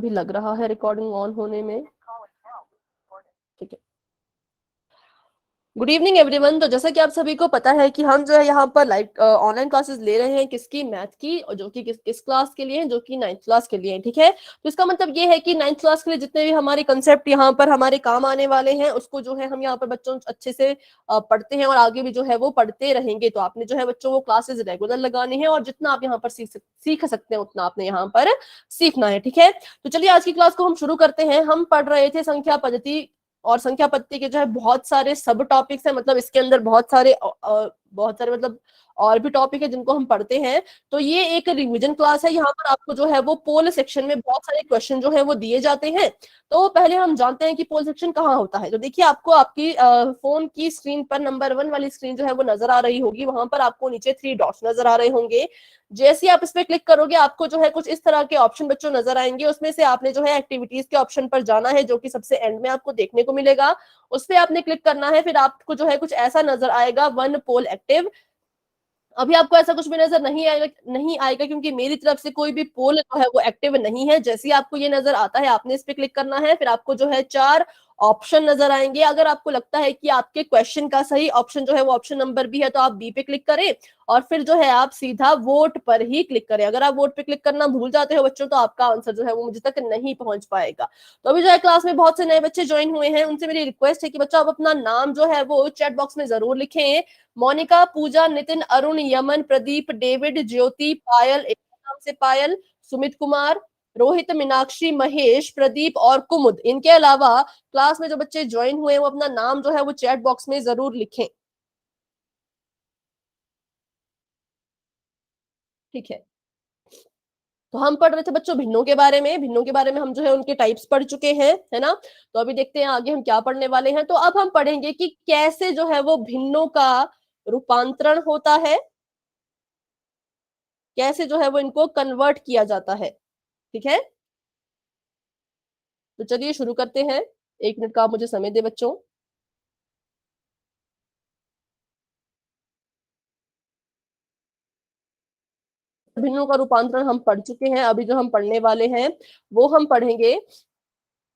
भी लग रहा है रिकॉर्डिंग ऑन होने में। ठीक है। Good evening everyone. तो जैसा कि आप सभी को पता है कि हम जो है यहाँ पर लाइव ऑनलाइन क्लासेस ले रहे हैं किसकी, मैथ की, और जो कि किस क्लास के लिए है, जो कि 9th क्लास के लिए है। ठीक है, तो इसका मतलब ये है कि 9th क्लास के लिए जितने भी हमारे कंसेप्ट यहाँ पर हमारे काम आने वाले हैं उसको जो है हम यहाँ पर बच्चों अच्छे से पढ़ते हैं और आगे भी जो है वो पढ़ते रहेंगे। तो आपने जो है बच्चों वो क्लासेस रेगुलर लगानी है और जितना आप यहाँ पर सीख सकते हैं उतना आपने यहाँ पर सीखना है। ठीक है, तो चलिए आज की क्लास को हम शुरू करते हैं। हम पढ़ रहे थे संख्या पद्धति, और संख्या पद्धति के जो है बहुत सारे सब टॉपिक्स हैं, मतलब इसके अंदर बहुत सारे मतलब और भी टॉपिक है जिनको हम पढ़ते हैं। तो ये एक रिवीजन क्लास है। यहाँ पर आपको जो है वो पोल सेक्शन में बहुत सारे क्वेश्चन जो है वो दिए जाते हैं। तो पहले हम जानते हैं कि पोल सेक्शन कहाँ होता है। तो देखिए आपको आपकी फोन की स्क्रीन पर नंबर 1 वाली स्क्रीन जो है वो नजर आ रही होगी। वहां पर आपको नीचे 3 डॉट्स नजर आ रहे होंगे। जैसे ही आप इस पे क्लिक करोगे आपको जो है कुछ इस तरह के ऑप्शन बच्चों नजर आएंगे। उसमें से आपने जो है एक्टिविटीज के ऑप्शन पर जाना है, जो कि सबसे एंड में आपको देखने को मिलेगा। उस पे आपने क्लिक करना है। फिर आपको जो है कुछ ऐसा नजर आएगा, 1 पोल एक्टिव। अभी आपको ऐसा कुछ भी नजर नहीं आएगा क्योंकि मेरी तरफ से कोई भी पोल जो है वो एक्टिव नहीं है। जैसे ही आपको ये नजर आता है आपने इस पे क्लिक करना है। फिर आपको जो है 4 ऑप्शन नजर आएंगे। अगर आपको लगता है कि आपके क्वेश्चन का सही ऑप्शन जो है वो ऑप्शन नंबर बी है तो आप बी पे क्लिक करें और फिर जो है आप सीधा वोट पर ही क्लिक करें। अगर आप वोट पे क्लिक करना भूल जाते हो बच्चों तो आपका आंसर जो है वो मुझे तक नहीं पहुंच पाएगा। तो अभी जो है क्लास में बहुत से नए बच्चे ज्वाइन हुए हैं, उनसे मेरी रिक्वेस्ट है कि बच्चों आप अपना नाम जो है वो चैट बॉक्स में जरूर लिखें। मोनिका, पूजा, नितिन, अरुण, यमन, प्रदीप, डेविड, ज्योति, पायल, एक नाम से पायल, सुमित कुमार, रोहित, मीनाक्षी, महेश, प्रदीप और कुमुद। इनके अलावा क्लास में जो बच्चे ज्वाइन हुए हैं वो अपना नाम जो है वो चैट बॉक्स में जरूर लिखें। ठीक है, तो हम पढ़ रहे थे बच्चों भिन्नों के बारे में। भिन्नों के बारे में हम जो है उनके टाइप्स पढ़ चुके हैं, है ना। तो अभी देखते हैं आगे हम क्या पढ़ने वाले हैं। तो अब हम पढ़ेंगे कि कैसे जो है वो भिन्नों का रूपांतरण होता है, कैसे जो है वो इनको कन्वर्ट किया जाता है। ठीक है, तो चलिए शुरू करते हैं। 1 मिनट का आप मुझे समय दे बच्चों। भिन्नों का रूपांतरण हम पढ़ चुके हैं। अभी जो हम पढ़ने वाले हैं वो हम पढ़ेंगे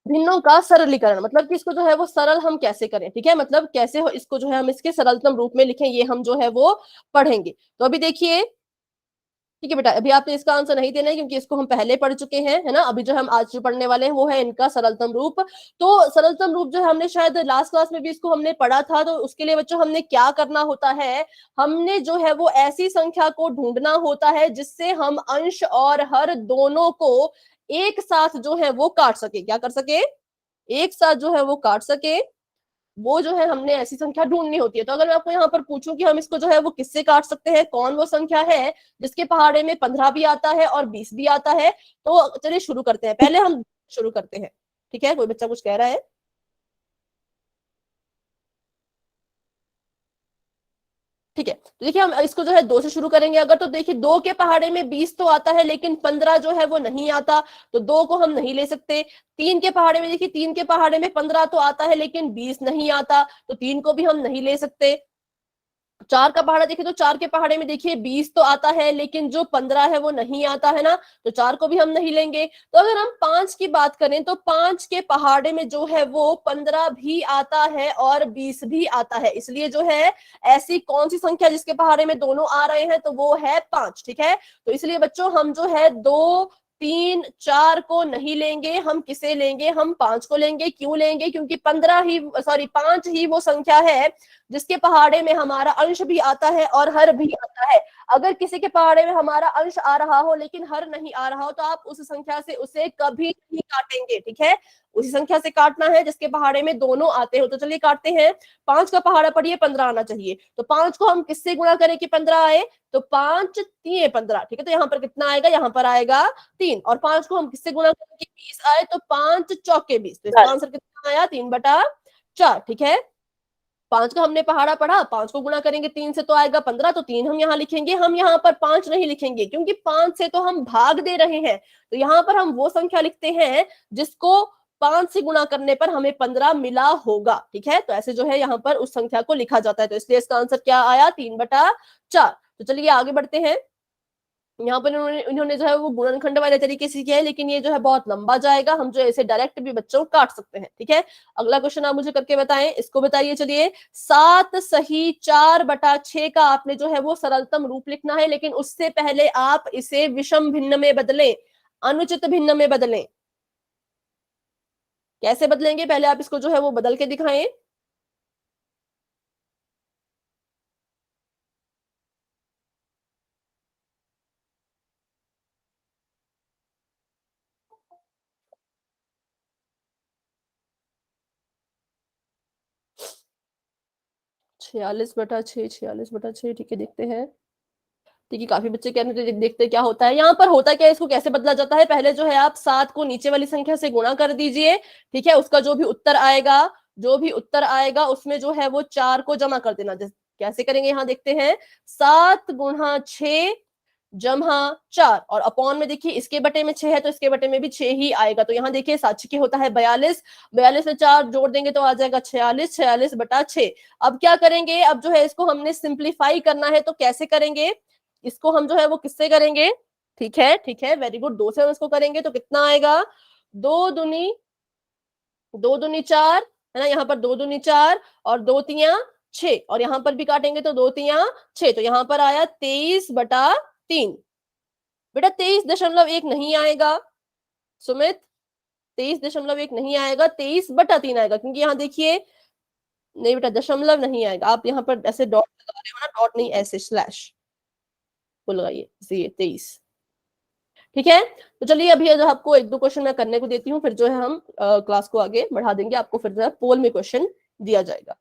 भिन्नों का सरलीकरण, मतलब कि इसको जो है वो सरल हम कैसे करें। ठीक है, मतलब कैसे हो इसको जो है हम इसके सरलतम रूप में लिखें, ये हम जो है वो पढ़ेंगे। तो अभी देखिए, ठीक है बेटा, अभी आपने इसका आंसर नहीं देना है क्योंकि इसको हम पहले पढ़ चुके हैं, है ना। अभी जो हम आज जो पढ़ने वाले हैं वो है इनका सरलतम रूप। तो सरलतम रूप जो है हमने शायद लास्ट क्लास में भी इसको हमने पढ़ा था। तो उसके लिए बच्चों हमने क्या करना होता है, हमने जो है वो ऐसी संख्या को ढूंढना होता है जिससे हम अंश और हर दोनों को एक साथ जो है वो काट सके। क्या कर सके, एक साथ जो है वो काट सके। वो जो है हमने ऐसी संख्या ढूंढनी होती है। तो अगर मैं आपको यहाँ पर पूछूं कि हम इसको जो है वो किससे काट सकते हैं, कौन वो संख्या है जिसके पहाड़े में 15 भी आता है और 20 भी आता है, तो चलिए शुरू करते हैं। पहले हम शुरू करते हैं। ठीक है, कोई बच्चा कुछ कह रहा है? ठीक है, तो देखिए हम इसको जो है 2 से शुरू करेंगे। अगर तो देखिए 2 के पहाड़े में 20 तो आता है लेकिन 15 जो है वो नहीं आता, तो 2 को हम नहीं ले सकते। 3 के पहाड़े में देखिए 3 के पहाड़े में 15 तो आता है लेकिन 20 नहीं आता, तो 3 को भी हम नहीं ले सकते। 4 का पहाड़ा देखिए तो 4 के पहाड़े में देखिए 20 तो आता है लेकिन जो 15 है वो नहीं आता, है ना, तो 4 को भी हम नहीं लेंगे। तो अगर हम 5 की बात करें तो 5 के पहाड़े में जो है वो 15 भी आता है और 20 भी आता है। इसलिए जो है ऐसी कौन सी संख्या जिसके पहाड़े में दोनों आ रहे हैं, तो वो है 5। ठीक है, तो इसलिए बच्चों हम जो है 2, 3, 4 को नहीं लेंगे। हम किसे लेंगे, हम 5 को लेंगे। क्यों लेंगे, क्योंकि 5 ही वो संख्या है जिसके पहाड़े में हमारा अंश भी आता है और हर भी आता है। अगर किसी के पहाड़े में हमारा अंश आ रहा हो लेकिन हर नहीं आ रहा हो तो आप उस संख्या से उसे कभी नहीं काटेंगे। ठीक है, उसी संख्या से काटना है जिसके पहाड़े में दोनों आते हो। तो चलिए काटते हैं। 5 का पहाड़ा पढ़िए 15 आना चाहिए, तो 5 को हम किससे गुणा करें कि 15 आए, तो 5 3 15। ठीक है, तो यहाँ पर कितना आएगा, यहाँ पर आएगा 3। और 5 को हम किससे गुणा करें कि 20 आए, तो 5 चौके 20। तो इसका आंसर कितना आया, 3/4। ठीक है, 5 का हमने पहाड़ा पढ़ा, 5 को गुणा करेंगे 3 से तो आएगा 15, तो 3 हम यहाँ लिखेंगे। हम यहाँ पर 5 नहीं लिखेंगे क्योंकि 5 से तो हम भाग दे रहे हैं। तो यहाँ पर हम वो संख्या लिखते हैं जिसको 5 से गुणा करने पर हमें 15 मिला होगा। ठीक है, तो ऐसे जो है यहाँ पर उस संख्या को लिखा जाता है। तो इसलिए इसका आंसर क्या आया, 3/4। तो चलिए आगे बढ़ते हैं। यहाँ पर इन्होंने जो है वो गुणनखंड वाले तरीके से किया है, लेकिन ये जो है बहुत लंबा जाएगा, हम जो है इसे डायरेक्ट भी बच्चों काट सकते हैं। ठीक है, अगला क्वेश्चन आप मुझे करके बताएं, इसको बताइए। चलिए, 7 सही 4/6 का आपने जो है वो सरलतम रूप लिखना है, लेकिन उससे पहले आप इसे विषम भिन्न में बदलें, अनुचित भिन्न में बदलें। कैसे बदलेंगे, पहले आप इसको जो है वो बदल के दिखाएं। 46/6, 46/6, ठीक है, देखते हैं। देखिए, काफी बच्चे कह रहे थे, देखते क्या होता है यहाँ पर। होता क्या है, इसको कैसे बदला जाता है, पहले जो है आप 7 को नीचे वाली संख्या से गुणा कर दीजिए। ठीक है, उसका जो भी उत्तर आएगा, जो भी उत्तर आएगा उसमें जो है वो 4 को जमा कर देना। कैसे करेंगे, यहाँ देखते हैं। 7 × 6 जमा 4, और अपॉन में देखिए इसके बटे में 6 है तो इसके बटे में भी 6 ही आएगा। तो यहाँ देखिए 7 होता है 42, 42 में 4 जोड़ देंगे तो आ जाएगा 46, 46/6। अब क्या करेंगे, अब जो है इसको हमने सिंप्लीफाई करना है, तो कैसे करेंगे, इसको हम जो है वो किससे करेंगे। ठीक है, ठीक है, वेरी गुड, 2 से हम इसको करेंगे तो कितना आएगा, 2 दूनी 2 दूनी 4, है ना, यहाँ पर 2 दूनी 4 और 2 तियां 6, और यहाँ पर भी काटेंगे तो 2 तियां 6, तो यहाँ पर आया 23/3। बेटा 23.1 नहीं आएगा सुमित, 23.1 नहीं आएगा, 23/3 आएगा, क्योंकि यहाँ देखिए, नहीं बेटा दशमलव नहीं आएगा, आप यहाँ पर ऐसे डॉट लगा रहे हो ना, डॉट नहीं ऐसे स्लैश को लगाइए, 23। ठीक है, तो चलिए अभी जो आपको 1-2 क्वेश्चन मैं करने को देती हूँ, फिर जो है हम क्लास को आगे बढ़ा देंगे, आपको फिर जो है पोल में क्वेश्चन दिया जाएगा।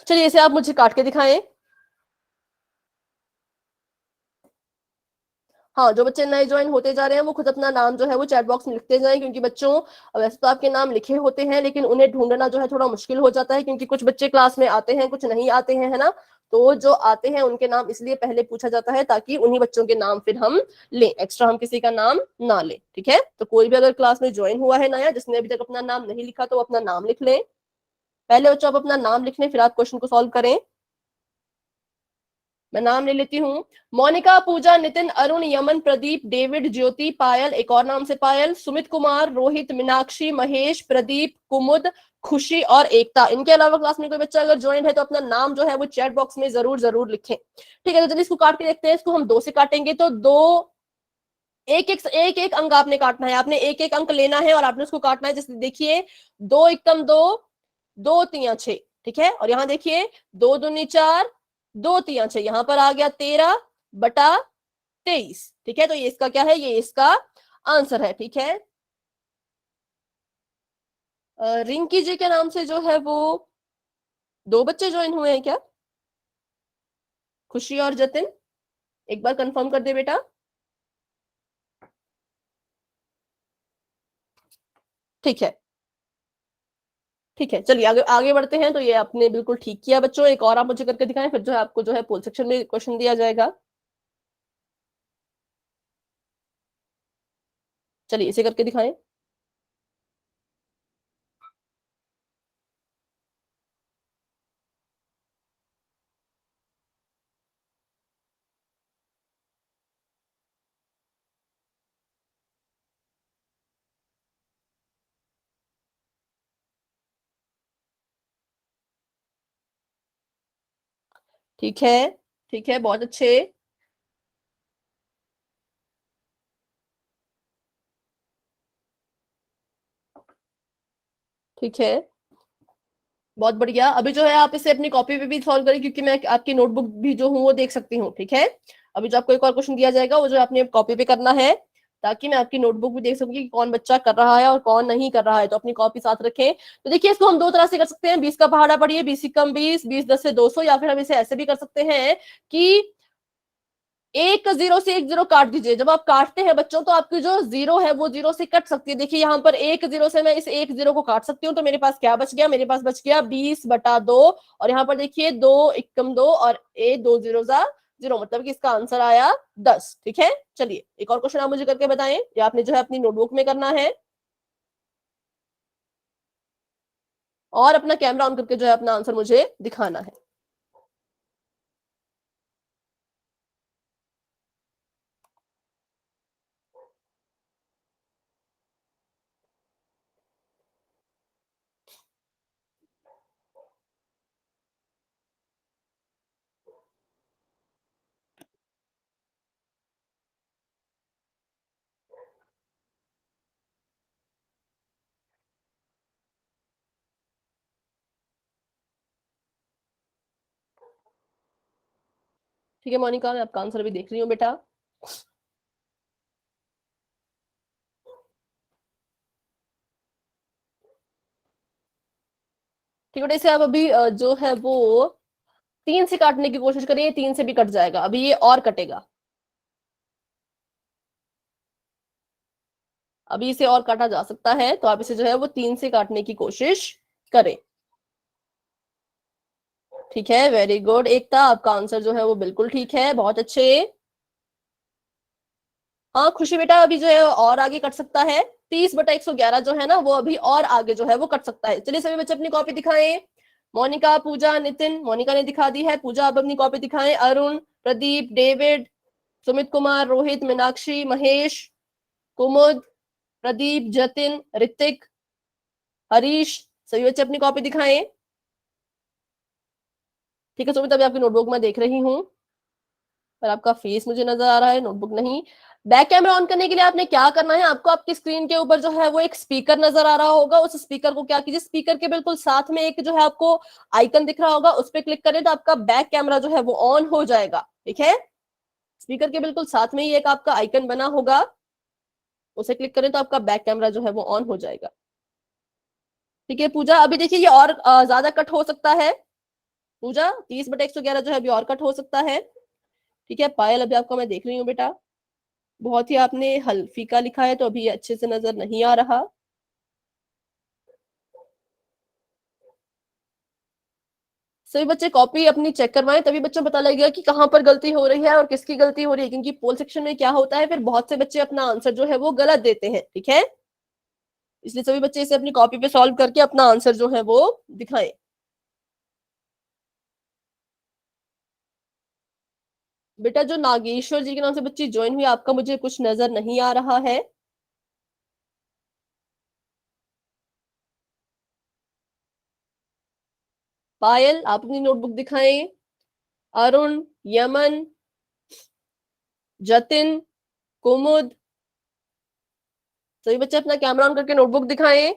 चलिए इसे आप मुझे काट के दिखाएं। हाँ, जो बच्चे नए ज्वाइन होते जा रहे हैं वो खुद अपना नाम जो है वो चैट बॉक्स में लिखते जाएं, क्योंकि बच्चों वैसे तो आपके नाम लिखे होते हैं, लेकिन उन्हें ढूंढना जो है थोड़ा मुश्किल हो जाता है, क्योंकि कुछ बच्चे क्लास में आते हैं, कुछ नहीं आते हैं, है ना। तो जो आते हैं उनके नाम इसलिए पहले पूछा जाता है, ताकि उन्हीं बच्चों के नाम फिर हम लें, एक्स्ट्रा हम किसी का नाम ना लें। ठीक है, तो कोई भी अगर क्लास में ज्वाइन हुआ है नया, जिसने अभी तक अपना नाम नहीं लिखा, तो अपना नाम लिख लें। पहले बच्चों आप अपना नाम लिख लें, फिर आप क्वेश्चन को सॉल्व करें। मैं नाम ले लेती हूँ। मोनिका, पूजा, नितिन, अरुण, यमन, प्रदीप, डेविड, ज्योति, पायल, एक और नाम से पायल, सुमित कुमार, रोहित, मीनाक्षी, महेश, प्रदीप, कुमुद, खुशी और एकता। इनके अलावा क्लास में कोई बच्चा अगर ज्वाइन है तो अपना नाम जो है वो चैट बॉक्स में जरूर जरूर लिखें। ठीक है, तो चलिए इसको काट के देखते हैं। इसको हम 2 से काटेंगे तो 2, एक एक अंक आपने काटना है, आपने एक एक अंक लेना है और आपने उसको काटना है। जैसे देखिए, 2 × 1 = 2, 2 तियां 6, ठीक है, और यहाँ देखिए 2 दूनी 4, 2 तियां 6, यहाँ पर आ गया 13/23। ठीक है, तो ये इसका क्या है, ये इसका आंसर है। ठीक है, रिंकी जी के नाम से जो है वो 2 बच्चे ज्वाइन हुए हैं क्या, खुशी और जतिन, एक बार कंफर्म कर दे बेटा। ठीक है, ठीक है, चलिए आगे आगे बढ़ते हैं। तो ये आपने बिल्कुल ठीक किया बच्चों, एक और आप मुझे करके दिखाएं, फिर जो है आपको जो है पोल सेक्शन में क्वेश्चन दिया जाएगा। चलिए इसे करके दिखाएं। ठीक है, ठीक है, बहुत अच्छे, ठीक है, बहुत बढ़िया। अभी जो है आप इसे अपनी कॉपी पे भी सॉल्व करें, क्योंकि मैं आपकी नोटबुक भी जो हूँ वो देख सकती हूँ। ठीक है, अभी जो आपको एक और क्वेश्चन दिया जाएगा वो जो आपने कॉपी पे करना है, ताकि मैं आपकी नोटबुक भी देख सकूँ कि कौन बच्चा कर रहा है और कौन नहीं कर रहा है। तो अपनी कॉपी साथ रखें। तो देखिए, इसको हम 2 तरह से कर सकते हैं, 20 का पहाड़ा पढ़िए, 20 × 20, 20 × 10 = 200, या फिर हम इसे ऐसे भी कर सकते हैं कि 1 0 से 1 0 काट दीजिए। जब आप काटते हैं बच्चों, तो आपकी जो 0 है वो 0 से कट सकती है। देखिए, यहाँ पर 1 0 से मैं इस 1 0 को काट सकती हूँ, तो मेरे पास क्या बच गया, मेरे पास बच गया 20/2, और यहाँ पर देखिए 2 × 2 और 2 0 मतलब कि इसका आंसर आया 10। ठीक है, चलिए एक और क्वेश्चन आप मुझे करके बताएं, ये आपने जो है अपनी नोटबुक में करना है। और अपना कैमरा ऑन करके जो है अपना आंसर मुझे दिखाना है। ठीक है मोनिका, मैं आपका आंसर भी देख रही हूँ बेटा। ठीक है बेटा, इसे आप अभी जो है वो 3 से काटने की कोशिश करिए, 3 से भी कट जाएगा, अभी ये और कटेगा। अभी इसे और काटा जा सकता है, तो आप इसे जो है वो 3 से काटने की कोशिश करें। ठीक है, वेरी गुड एकता, आपका आंसर जो है वो बिल्कुल ठीक है, बहुत अच्छे। हाँ खुशी बेटा, अभी जो है और आगे कट सकता है, 30/111 जो है ना वो अभी और आगे जो है वो कट सकता है। चलिए सभी बच्चे अपनी कॉपी दिखाएं। मोनिका, पूजा, नितिन, मोनिका ने दिखा दी है, पूजा आप अपनी कॉपी दिखाएं। अरुण, प्रदीप, डेविड, सुमित कुमार, रोहित, मीनाक्षी, महेश, कुमुद, प्रदीप, जतिन, ऋतिक, हरीश, सभी बच्चे अपनी कॉपी दिखाएं। ठीक है सुमित, अभी आपकी नोटबुक में देख रही हूँ, पर आपका फेस मुझे नजर आ रहा है, नोटबुक नहीं। बैक कैमरा ऑन करने के लिए आपने क्या करना है, आपको आपकी स्क्रीन के ऊपर जो है वो एक स्पीकर नजर आ रहा होगा, उस स्पीकर को क्या कीजिए, स्पीकर के बिल्कुल साथ में एक जो है आपको आइकन दिख रहा होगा, उस पर क्लिक करें तो आपका बैक कैमरा जो है वो ऑन हो जाएगा। ठीक है, स्पीकर के बिल्कुल साथ में ही एक आपका आइकन बना होगा, उसे क्लिक करें तो आपका बैक कैमरा जो है वो ऑन हो जाएगा। ठीक है पूजा, अभी देखिए ये और ज्यादा कट हो सकता है। पूजा 30/111 जो है अभी और कट हो सकता है। ठीक है पायल, अभी आपको मैं देख रही हूँ बेटा, बहुत ही आपने हल्फीका लिखा है, तो अभी ये अच्छे से नजर नहीं आ रहा। सभी बच्चे कॉपी अपनी चेक करवाएं, तभी बच्चों को पता लगेगा कि कहाँ पर गलती हो रही है और किसकी गलती हो रही है, क्योंकि पोल सेक्शन में क्या होता है, फिर बहुत से बच्चे अपना आंसर जो है वो गलत देते हैं। ठीक है, इसलिए सभी बच्चे इसे अपनी कॉपी पे सॉल्व करके अपना आंसर जो है वो दिखाएं। बेटा जो नागेश्वर जी के नाम से बच्ची ज्वाइन हुई, आपका मुझे कुछ नजर नहीं आ रहा है। पायल, आप अपनी नोटबुक दिखाएं। अरुण, यमन, जतिन, कुमुद, सभी बच्चे अपना कैमरा ऑन करके नोटबुक दिखाएं।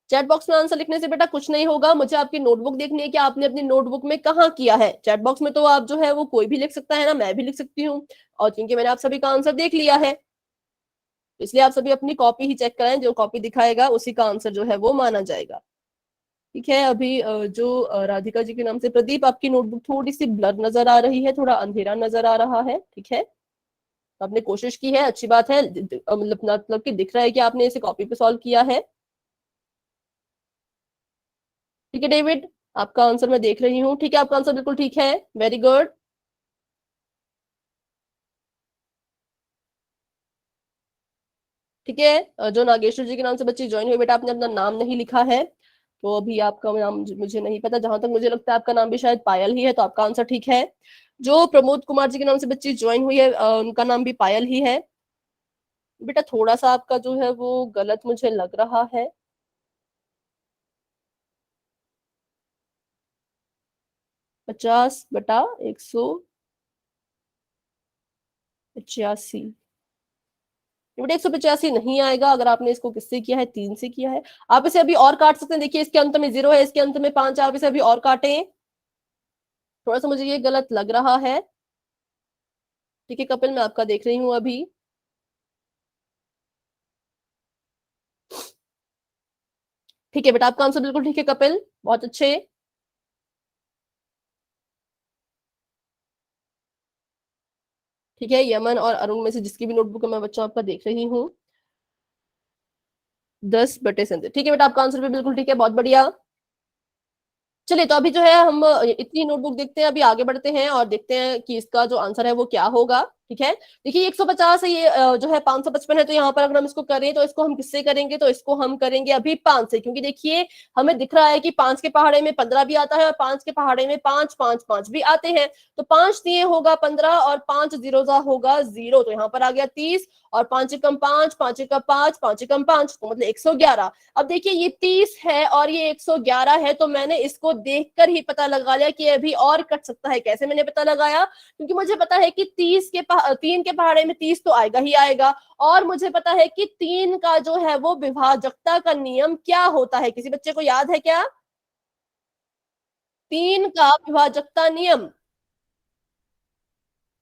चैट बॉक्स में आंसर लिखने से बेटा कुछ नहीं होगा, मुझे आपकी नोटबुक देखनी है कि आपने अपनी नोटबुक में कहाँ किया है। चैट बॉक्स में तो आप जो है वो कोई भी लिख सकता है ना, मैं भी लिख सकती हूँ, और क्योंकि मैंने आप सभी का आंसर देख लिया है, इसलिए आप सभी अपनी कॉपी ही चेक कराएं, जो कॉपी दिखाएगा उसी का आंसर जो है वो माना जाएगा। ठीक है, अभी जो राधिका जी के नाम से प्रदीप, आपकी नोटबुक थोड़ी सी ब्लर नजर आ रही है, थोड़ा अंधेरा नजर आ रहा है। ठीक है, तो आपने कोशिश की है, अच्छी बात है, मतलब कि दिख रहा है कि आपने इसे कॉपी पे सॉल्व किया है। ठीक है डेविड, आपका आंसर मैं देख रही हूँ, ठीक है आपका आंसर बिल्कुल ठीक है, वेरी गुड। ठीक है, जो नागेश्वर जी के नाम से बच्ची ज्वाइन हुई, बेटा आपने अपना नाम नहीं लिखा है, तो अभी आपका नाम मुझे नहीं पता, जहां तक मुझे लगता है आपका नाम भी शायद पायल ही है, तो आपका आंसर ठीक है। जो प्रमोद कुमार जी के नाम से बच्ची ज्वाइन हुई है, उनका नाम भी पायल ही है। बेटा थोड़ा सा आपका जो है वो गलत मुझे लग रहा है। 50/185। बेटा 185 नहीं आएगा, अगर आपने इसको किससे किया है, 3 से किया है। आप इसे अभी और काट सकते हैं, देखिए इसके अंत में 0 है, इसके अंत में 5 है, आप इसे अभी और काटें। थोड़ा सा मुझे ये गलत लग रहा है। ठीक है कपिल, मैं आपका देख रही हूँ अभी। ठीक है बेटा, आपका आंसर बिल्कुल ठीक है कपिल, बहुत अच्छे। ठीक है, यमन और अरुण में से जिसकी भी नोटबुक है मैं बच्चा आपका देख रही हूँ। 10/37, ठीक है बेटा, आपका आंसर भी बिल्कुल ठीक है, बहुत बढ़िया। चलिए तो अभी जो है हम इतनी नोटबुक देखते हैं, अभी आगे बढ़ते हैं और देखते हैं कि इसका जो आंसर है वो क्या होगा। ठीक है। देखिए 150 है, ये जो है 555 है, तो यहाँ पर अगर हम इसको करें तो इसको हम किससे करेंगे, तो इसको हम करेंगे अभी 5 से, क्योंकि देखिए हमें दिख रहा है कि 5 के पहाड़े में 15 भी आता है और 5 के पहाड़े में 5 5 5 भी आते हैं। तो 5 दिए होगा 15 और 5 जीरोजा होगा 0, तो यहाँ पर आ गया 30 और 5 एकम 5, 5 एकम 5, 5 एकम 5, तो मतलब 111। अब देखिए ये 30 है और ये 111 है, तो मैंने इसको देखकर ही पता लगा लिया कि अभी और कट सकता है। कैसे मैंने पता लगाया, क्योंकि मुझे पता है कि 3 के पहाड़े में 30 तो आएगा ही आएगा, और मुझे पता है कि 3 का जो है वो विभाजकता का नियम क्या होता है, किसी बच्चे को याद है क्या? 3 का विभाजकता नियम,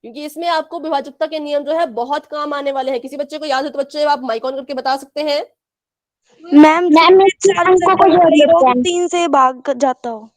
क्योंकि इसमें आपको विभाजकता के नियम जो है बहुत काम आने वाले हैं। किसी बच्चे को याद है तो बच्चे आप माइक ऑन करके बता सकते हैं। मैम मैम चार अंकों को जोड़ लेते हैं। 3 से भाग जाता हो।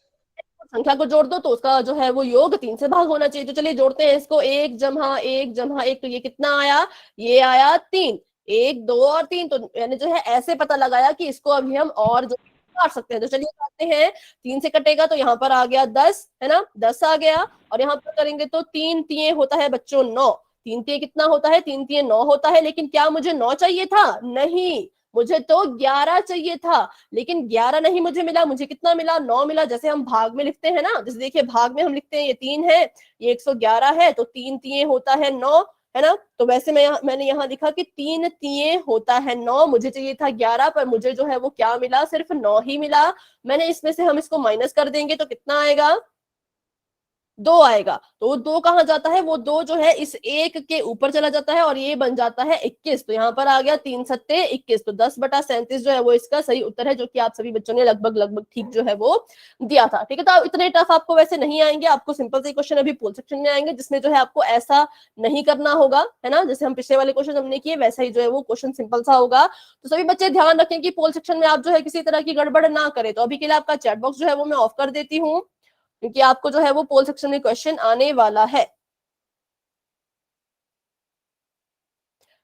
संख्या को जोड़ दो तो उसका जो है वो योग 3 से भाग होना चाहिए। तो चलिए जोड़ते हैं इसको, 1 जमा 1 जमा 1, तो ये कितना आया, ये आया 3। 1 2 और 3, तो मैंने जो है ऐसे पता लगाया कि इसको अभी हम और जो काट सकते हैं। तो चलिए काटते हैं, 3 से कटेगा तो यहाँ पर आ गया 10, है ना, 10 आ गया, और यहाँ पर करेंगे तो 3 तिये होता है बच्चों 9। 3 तिये कितना होता है, 3 तिये 9 होता है। लेकिन क्या मुझे 9 चाहिए था? नहीं, मुझे तो 11 चाहिए था। लेकिन 11 नहीं मुझे मिला, मुझे कितना मिला, 9 मिला। जैसे हम भाग में लिखते हैं ना, जैसे देखिए भाग में हम लिखते हैं ये 3 है, ये 111 है, तो 3 तिये होता है 9, है ना। तो वैसे मैंने यहाँ लिखा कि 3 तिये होता है 9, मुझे चाहिए था 11, पर मुझे जो है वो क्या मिला, सिर्फ 9 ही मिला। मैंने इसमें से हम इसको माइनस कर देंगे तो कितना आएगा, 2 आएगा। तो वो 2 कहाँ जाता है, वो 2 जो है इस 1 के ऊपर चला जाता है और ये बन जाता है 21। तो यहाँ पर आ गया 3 सत्ते 21, तो 10/37 जो है वो इसका सही उत्तर है, जो कि आप सभी बच्चों ने लगभग लगभग ठीक जो है वो दिया था। ठीक है, तो आप इतने टफ आपको वैसे नहीं आएंगे, आपको सिंपल से क्वेश्चन अभी पोल सेक्शन में आएंगे, जिसमें जो है आपको ऐसा नहीं करना होगा, है ना। जैसे हम पिछले वाले क्वेश्चन हमने किए वैसा ही जो है वो क्वेश्चन सिंपल सा होगा। तो सभी बच्चे ध्यान रखें कि पोल सेक्शन में आप जो है किसी तरह की गड़बड़ ना करें। तो अभी के लिए आपका चैट बॉक्स जो है वो मैं ऑफ कर देती हूँ, क्योंकि आपको जो है वो पोल सेक्शन में क्वेश्चन आने वाला है।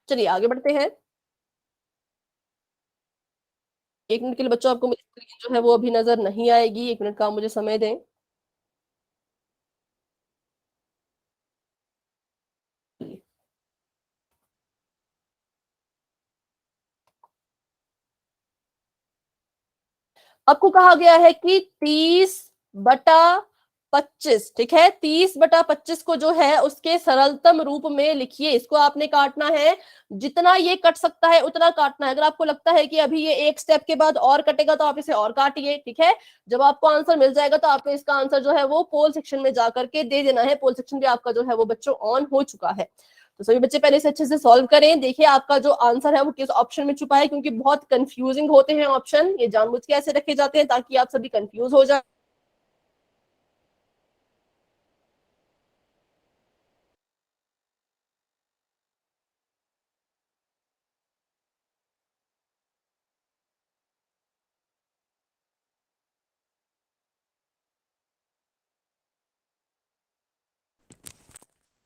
चलिए आगे बढ़ते हैं। 1 मिनट के लिए बच्चों आपको मेरी स्क्रीन जो है वो अभी नजर नहीं आएगी, 1 मिनट का आप मुझे समय दें। आपको कहा गया है कि 30/25, ठीक है, 30/25 को जो है उसके सरलतम रूप में लिखिए। इसको आपने काटना है, जितना ये कट सकता है उतना काटना है। अगर आपको लगता है कि अभी ये एक स्टेप के बाद और कटेगा तो आप इसे और काटिए, ठीक है। जब आपको आंसर मिल जाएगा तो आपको इसका आंसर जो है वो पोल सेक्शन में जाकर के दे देना है। पोल सेक्शन भी आपका जो है वो बच्चों ऑन हो चुका है। तो सभी बच्चे पहले से अच्छे से सॉल्व करें, देखिए आपका जो आंसर है वो किस ऑप्शन में छुपा है, क्योंकि बहुत कंफ्यूजिंग होते हैं ऑप्शन, ये जानबूझ के ऐसे रखे जाते हैं ताकि आप सभी कंफ्यूज हो जाए।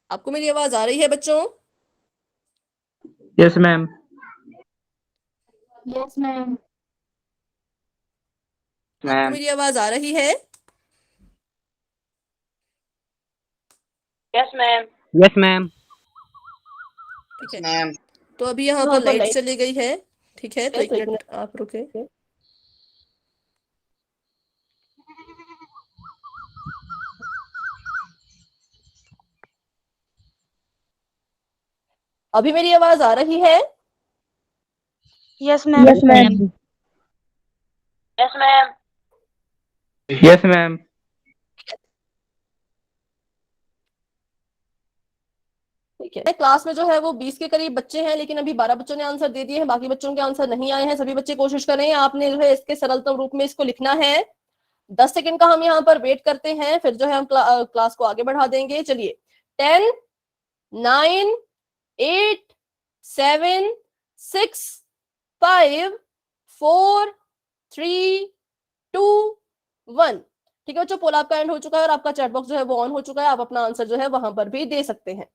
आपको मेरी आवाज आ रही है बच्चों? Yes ma'am. Yes ma'am. आपको मेरी आवाज आ रही है? Yes ma'am. Yes ma'am. ठीक है मैम। तो अभी यहाँ पर लाइट चली गई है, ठीक है, तो 1 मिनट आप रुके। अभी मेरी आवाज आ रही है? Yes ma'am. Yes ma'am. Yes ma'am. Yes ma'am. ठीक है, क्लास में जो है वो 20 के करीब बच्चे हैं, लेकिन अभी 12 बच्चों ने आंसर दे दिए हैं, बाकी बच्चों के आंसर नहीं आए हैं। सभी बच्चे कोशिश करें, आपने जो है इसके सरलतम रूप में इसको लिखना है। 10 सेकंड का हम यहाँ पर वेट करते हैं, फिर जो है हम क्लास को आगे बढ़ा देंगे। चलिए, 10 9 8 7 6 5 4 3 2 1। ठीक है बच्चों, पोल आपका एंड हो चुका है और आपका चैट बॉक्स जो है वो ऑन हो चुका है। आप अपना आंसर जो है वहां पर भी दे सकते हैं।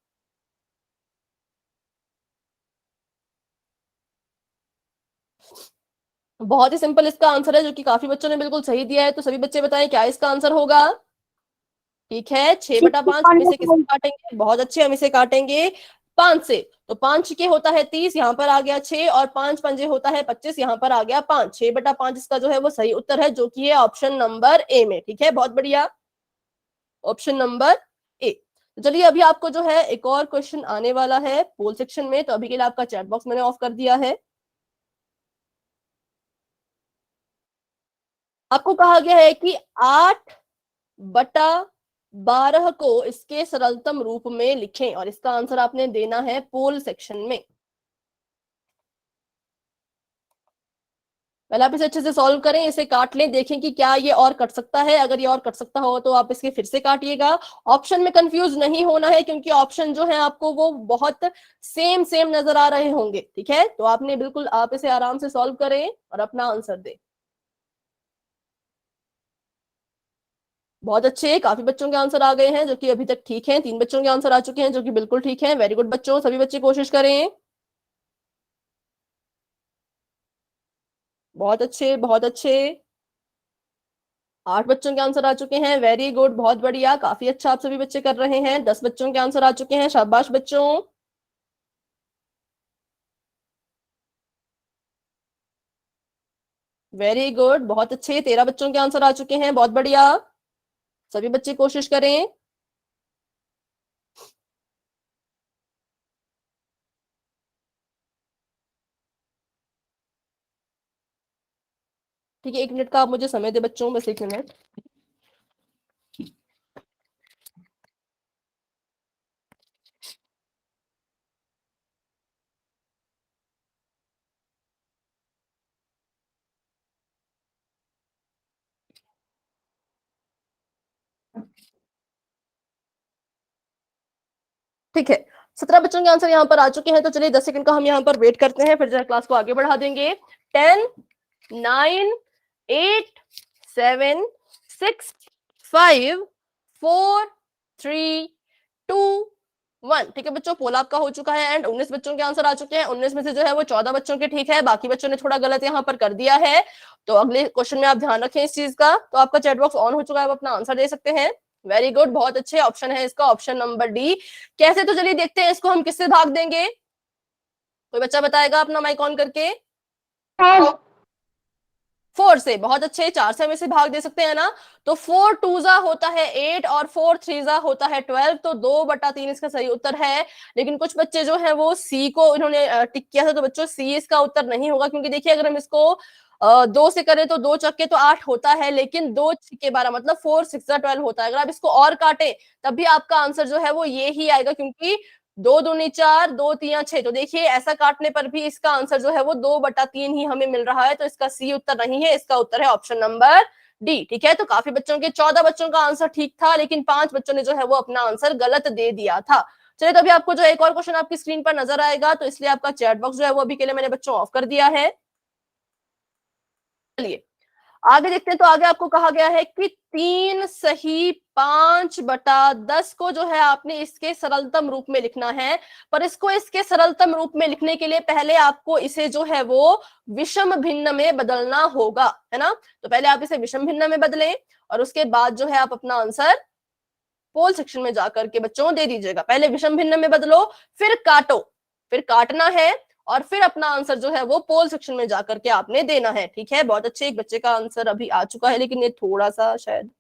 बहुत ही सिंपल इसका आंसर है, जो कि काफी बच्चों ने बिल्कुल सही दिया है। तो सभी बच्चे बताएं क्या इसका आंसर होगा। ठीक है, 6/5 हम इसे किससे काटेंगे? बहुत अच्छे, हम इसे काटेंगे 5 से। तो 5 के होता है 30, यहाँ पर आ गया 6, और 5 पंजे होता है 25, यहाँ पर आ गया 5। 6/5 इसका जो है वो सही उत्तर है, जो कि है ऑप्शन नंबर ए में। ठीक है, बहुत बढ़िया, ऑप्शन नंबर ए। तो चलिए अभी आपको जो है एक और क्वेश्चन आने वाला है पोल सेक्शन में, तो अभी के लिए आपका चैट बॉक्स मैंने ऑफ कर दिया है। आपको कहा गया है कि 8/12 को इसके सरलतम रूप में लिखें, और इसका आंसर आपने देना है पोल सेक्शन में। पहले आप इसे अच्छे से सॉल्व करें, इसे काट लें, देखें कि क्या ये और कट सकता है। अगर ये और कट सकता हो तो आप इसके फिर से काटिएगा। ऑप्शन में कंफ्यूज नहीं होना है, क्योंकि ऑप्शन जो है आपको वो बहुत सेम सेम नजर आ रहे होंगे। ठीक है, तो आपने बिल्कुल, आप इसे आराम से सॉल्व करें और अपना आंसर दें। बहुत अच्छे, काफी बच्चों के आंसर आ गए हैं जो कि अभी तक ठीक हैं। 3 बच्चों के आंसर आ चुके हैं जो कि बिल्कुल ठीक है। वेरी गुड बच्चों, सभी बच्चे कोशिश करें। बहुत अच्छे, बहुत अच्छे। 8 बच्चों के आंसर आ चुके हैं, वेरी गुड, बहुत बढ़िया, काफी अच्छा आप सभी बच्चे कर रहे हैं। 10 बच्चों के आंसर आ चुके हैं, शाबाश बच्चों। वेरी गुड, बहुत अच्छे। 13 बच्चों के आंसर आ चुके हैं, बहुत बढ़िया, सभी बच्चे कोशिश करें। ठीक है, 1 मिनट का आप मुझे समय दे बच्चों, बस 1 मिनट। ठीक है, 17 बच्चों के आंसर यहाँ पर आ चुके हैं। तो चलिए 10 सेकंड का हम यहाँ पर वेट करते हैं, फिर जो है क्लास को आगे बढ़ा देंगे। 10, 9, 8, 7, 6, 5, 4, 3, 2, 1। ठीक है बच्चों, पोल आपका हो चुका है एंड 19 बच्चों के आंसर आ चुके हैं। 19 में से जो है वो 14 बच्चों के ठीक है, बाकी बच्चों ने थोड़ा गलत यहाँ पर कर दिया है। तो अगले क्वेश्चन में आप ध्यान रखें इस चीज का। तो आपका चैट बॉक्स ऑन हो चुका है, आप अपना आंसर दे सकते हैं। वेरी गुड, बहुत अच्छे, ऑप्शन है इसका, ऑप्शन नंबर डी। कैसे? तो चलिए देखते हैं इसको हम किससे भाग देंगे। कोई बच्चा बताएगा अपना माइक ऑन करके? 4 से। बहुत अच्छे, 4 से हम इसे भाग दे सकते हैं ना। तो 4 टूजा होता है 8 और 4 थ्रीजा होता है 12, तो 2/3 इसका सही उत्तर है। लेकिन कुछ बच्चे जो है वो सी को इन्होंने टिक किया था, तो बच्चों सी इसका उत्तर नहीं होगा, क्योंकि देखिए अगर हम इसको 2 से करें तो 2 चक्के तो 8 होता है, लेकिन 2 छक्के 12, मतलब 4 6 12 होता है। अगर आप इसको और काटे तब भी आपका आंसर जो है वो ये ही आएगा, क्योंकि 2 दूनी 4, 2 3 6। तो देखिए ऐसा काटने पर भी इसका आंसर जो है वो 2/3 ही हमें मिल रहा है। तो इसका सी उत्तर नहीं है, इसका उत्तर है ऑप्शन नंबर डी। ठीक है, तो काफी बच्चों के 14 बच्चों का आंसर ठीक था, लेकिन 5 बच्चों ने जो है वो अपना आंसर गलत दे दिया था। चलिए, तो अभी आपको जो एक और क्वेश्चन आपकी स्क्रीन पर नजर आएगा, तो इसलिए आपका चैट बॉक्स जो है वो अभी के लिए मैंने बच्चों ऑफ कर दिया है। चलिए आगे देखते हैं। तो आगे आपको कहा गया है कि 3 सही 5/10 को जो है आपने इसके सरलतम रूप में लिखना है। पर इसको इसके सरलतम रूप में लिखने के लिए पहले आपको इसे जो है वो विषम भिन्न में बदलना होगा, है ना। तो पहले आप इसे विषम भिन्न में बदलें, और उसके बाद जो है आप अपना आंसर पोल सेक्शन में जाकर के बच्चों दे दीजिएगा। पहले विषम भिन्न में बदलो, फिर काटो, फिर काटना है, और फिर अपना आंसर जो है वो पोल सेक्शन में जाकर के आपने देना है। ठीक है, बहुत अच्छे, एक बच्चे का आंसर अभी आ चुका है, लेकिन ये थोड़ा सा शायद,